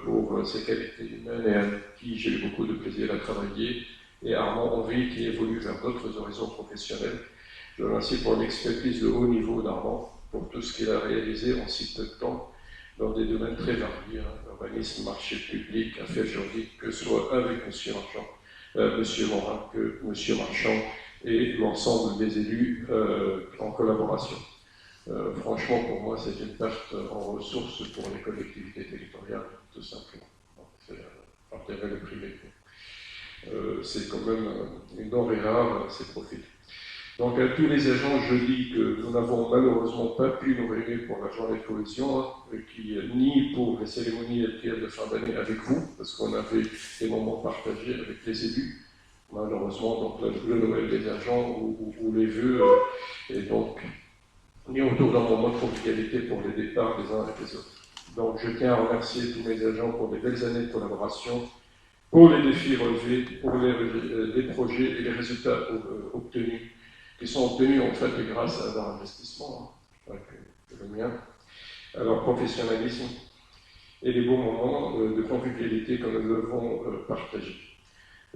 pour ses qualités humaines et avec qui j'ai eu beaucoup de plaisir à travailler. Et Armand Henry qui évolue vers d'autres horizons professionnels. Je remercie pour l'expertise de haut niveau d'Armand, pour tout ce qu'il a réalisé en si peu de temps dans des domaines très variés, urbanisme, marché public, affaires juridiques, que ce soit avec M. Marchand, M. Morin, que M. Marchand et l'ensemble des élus en collaboration. Franchement, pour moi, c'est une perte en ressources pour les collectivités territoriales, tout simplement. C'est partager le privé. C'est quand même une denrée rare, ces profils. Donc à tous les agents, je dis que nous n'avons malheureusement pas pu nous réunir pour la journée de cohésion, ni pour les cérémonies rituelles de fin d'année avec vous, parce qu'on avait des moments partagés avec les élus. Malheureusement, donc le Noël des agents ou les vœux, et donc ni autour d'un moment de convivialité pour les départs des uns et des autres. Donc je tiens à remercier tous mes agents pour les belles années de collaboration, pour les défis relevés, pour les projets et les résultats obtenus, qui sont obtenus en fait grâce à leur investissement, que le mien, à leur professionnalisme et les bons moments de convivialité que nous devons partager.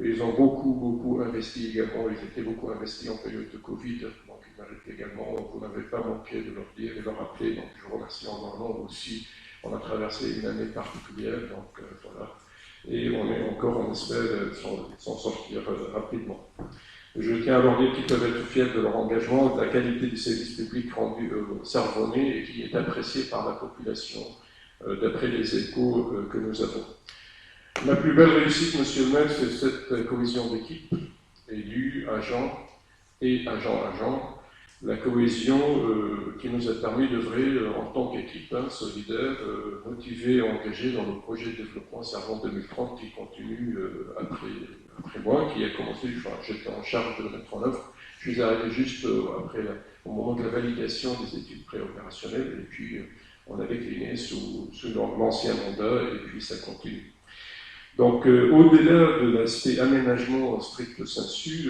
Ils ont beaucoup investi également, ils étaient beaucoup investis en période de Covid, donc ils méritent également, vous n'avez pas manqué de leur dire et de leur rappeler, donc je vous remercie en leur nom aussi. On a traversé une année particulière, donc voilà, et on est encore, on espère s'en sortir rapidement. Je tiens à leur dire qu'ils peuvent être fiers de leur engagement, de la qualité du service public rendu Sarvonnais et qui est apprécié par la population, d'après les échos que nous avons. La plus belle réussite, monsieur le maire, c'est cette cohésion d'équipe, élus, agents et agents. La cohésion qui nous a permis d'œuvrer en tant qu'équipe solidaire, motivée et engagée dans le projet de développement Servant 2030 qui continue après moi, qui a commencé, j'étais en charge de le mettre en œuvre. Je suis arrêté juste au moment de la validation des études préopérationnelles et puis on a décliné sous l'ancien mandat et puis ça continue. Donc, au-delà de l'aspect aménagement strict sensu,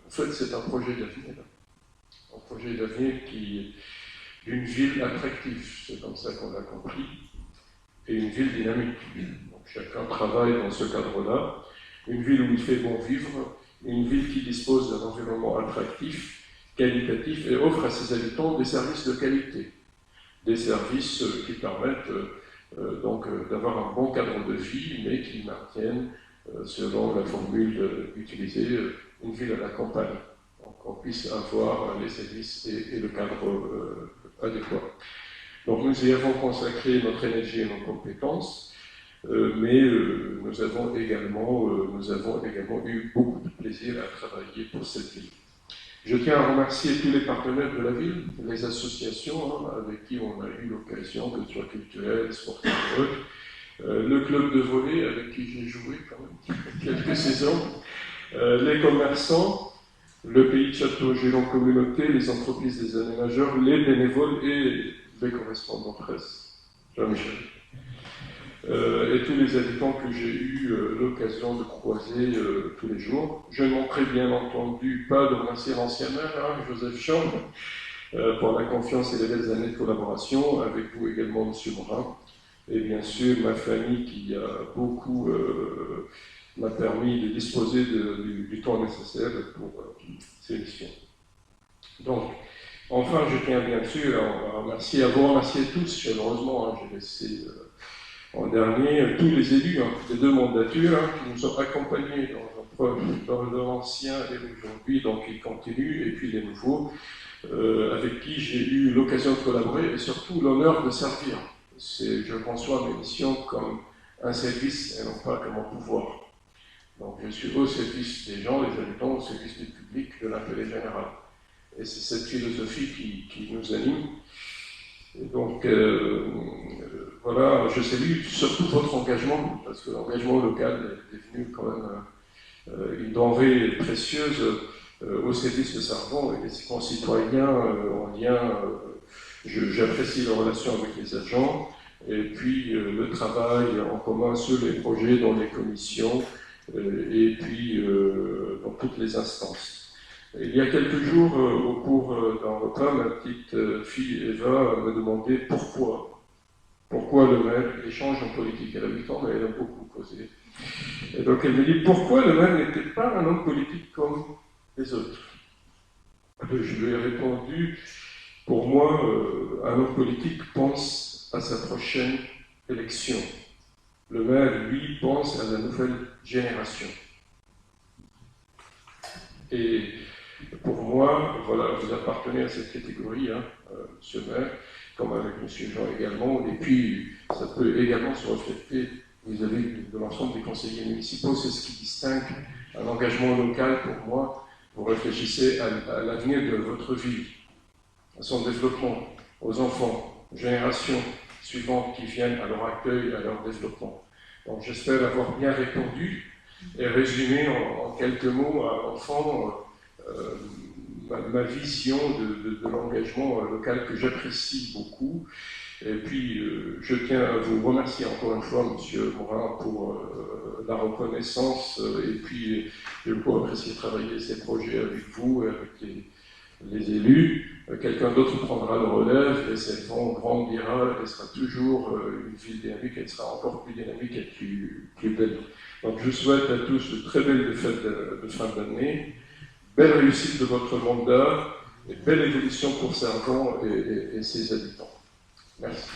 en fait, c'est un projet d'avenir. Un projet d'avenir d'une ville attractive, c'est comme ça qu'on l'a compris, et une ville dynamique. Donc, chacun travaille dans ce cadre-là. Une ville où il fait bon vivre, une ville qui dispose d'un environnement attractif, qualitatif, et offre à ses habitants des services de qualité. Des services qui permettent donc d'avoir un bon cadre de vie, mais qui maintiennent, selon la formule utilisée, une ville à la campagne. Donc on puisse avoir les services et le cadre adéquat. Donc nous y avons consacré notre énergie et nos compétences, mais nous avons également eu beaucoup de plaisir à travailler pour cette ville. Je tiens à remercier tous les partenaires de la ville, les associations avec qui on a eu l'occasion, que ce soit culturelle, sportive ou autre, le club de volley avec qui j'ai joué quand même quelques saisons, les commerçants, le pays de Château-Gélant Communauté, les entreprises des aménageurs, les bénévoles et les correspondants presse. Jean-Michel. Et tous les habitants que j'ai eu l'occasion de croiser tous les jours. Je ne manquerai bien entendu pas de remercier l'ancien maire, Joseph Chambre, pour la confiance et les belles années de collaboration, avec vous également, M. Morin, et bien sûr ma famille qui a beaucoup m'a permis de disposer du temps nécessaire pour ces missions. Donc, enfin, je tiens bien sûr à vous remercier tous, chaleureusement, j'ai laissé en dernier, tous les élus des deux mandatures qui nous ont accompagnés dans l'ancien et aujourd'hui, donc ils continuent, et puis les nouveaux, avec qui j'ai eu l'occasion de collaborer et surtout l'honneur de servir. Je conçois mes missions comme un service et non pas comme un pouvoir. Donc je suis au service des gens, des habitants, au service du public, de l'intérêt général. Et c'est cette philosophie qui nous anime. Et donc, voilà, je salue surtout votre engagement, parce que l'engagement local est devenu quand même une denrée précieuse au service de Sarvon et des concitoyens en lien. J'apprécie la relation avec les agents, et puis le travail en commun sur les projets dans les commissions, et puis dans toutes les instances. Il y a quelques jours, au cours d'un repas, ma petite fille Eva me demandait pourquoi le maire échange en politique. Elle a 8 ans, mais elle a beaucoup causé. Et donc elle me dit pourquoi le maire n'était pas un homme politique comme les autres. Je lui ai répondu, pour moi, un homme politique pense à sa prochaine élection. Le maire, lui, pense à la nouvelle génération. Et pour moi, voilà, vous appartenez à cette catégorie, monsieur le maire, comme avec monsieur Jean également, et puis ça peut également se refléter vis-à-vis de l'ensemble des conseillers municipaux. C'est ce qui distingue un engagement local pour moi vous réfléchissez à l'avenir de votre ville, à son développement, aux enfants, aux générations suivantes qui viennent à leur accueil, à leur développement. Donc j'espère avoir bien répondu et résumé en quelques mots à l'enfant ma vision de l'engagement local que j'apprécie beaucoup. Et puis, je tiens à vous remercier encore une fois, Monsieur Morin, pour la reconnaissance. Et puis, j'ai beaucoup apprécié travailler ces projets avec vous, avec les élus. Quelqu'un d'autre prendra le relève et cette vente grandira. Elle sera toujours une ville dynamique. Elle sera encore plus dynamique et plus belle. Donc, je souhaite à tous de très belles fêtes de fin d'année. Belle réussite de votre mandat et belle évolution pour Servan et ses habitants. Merci.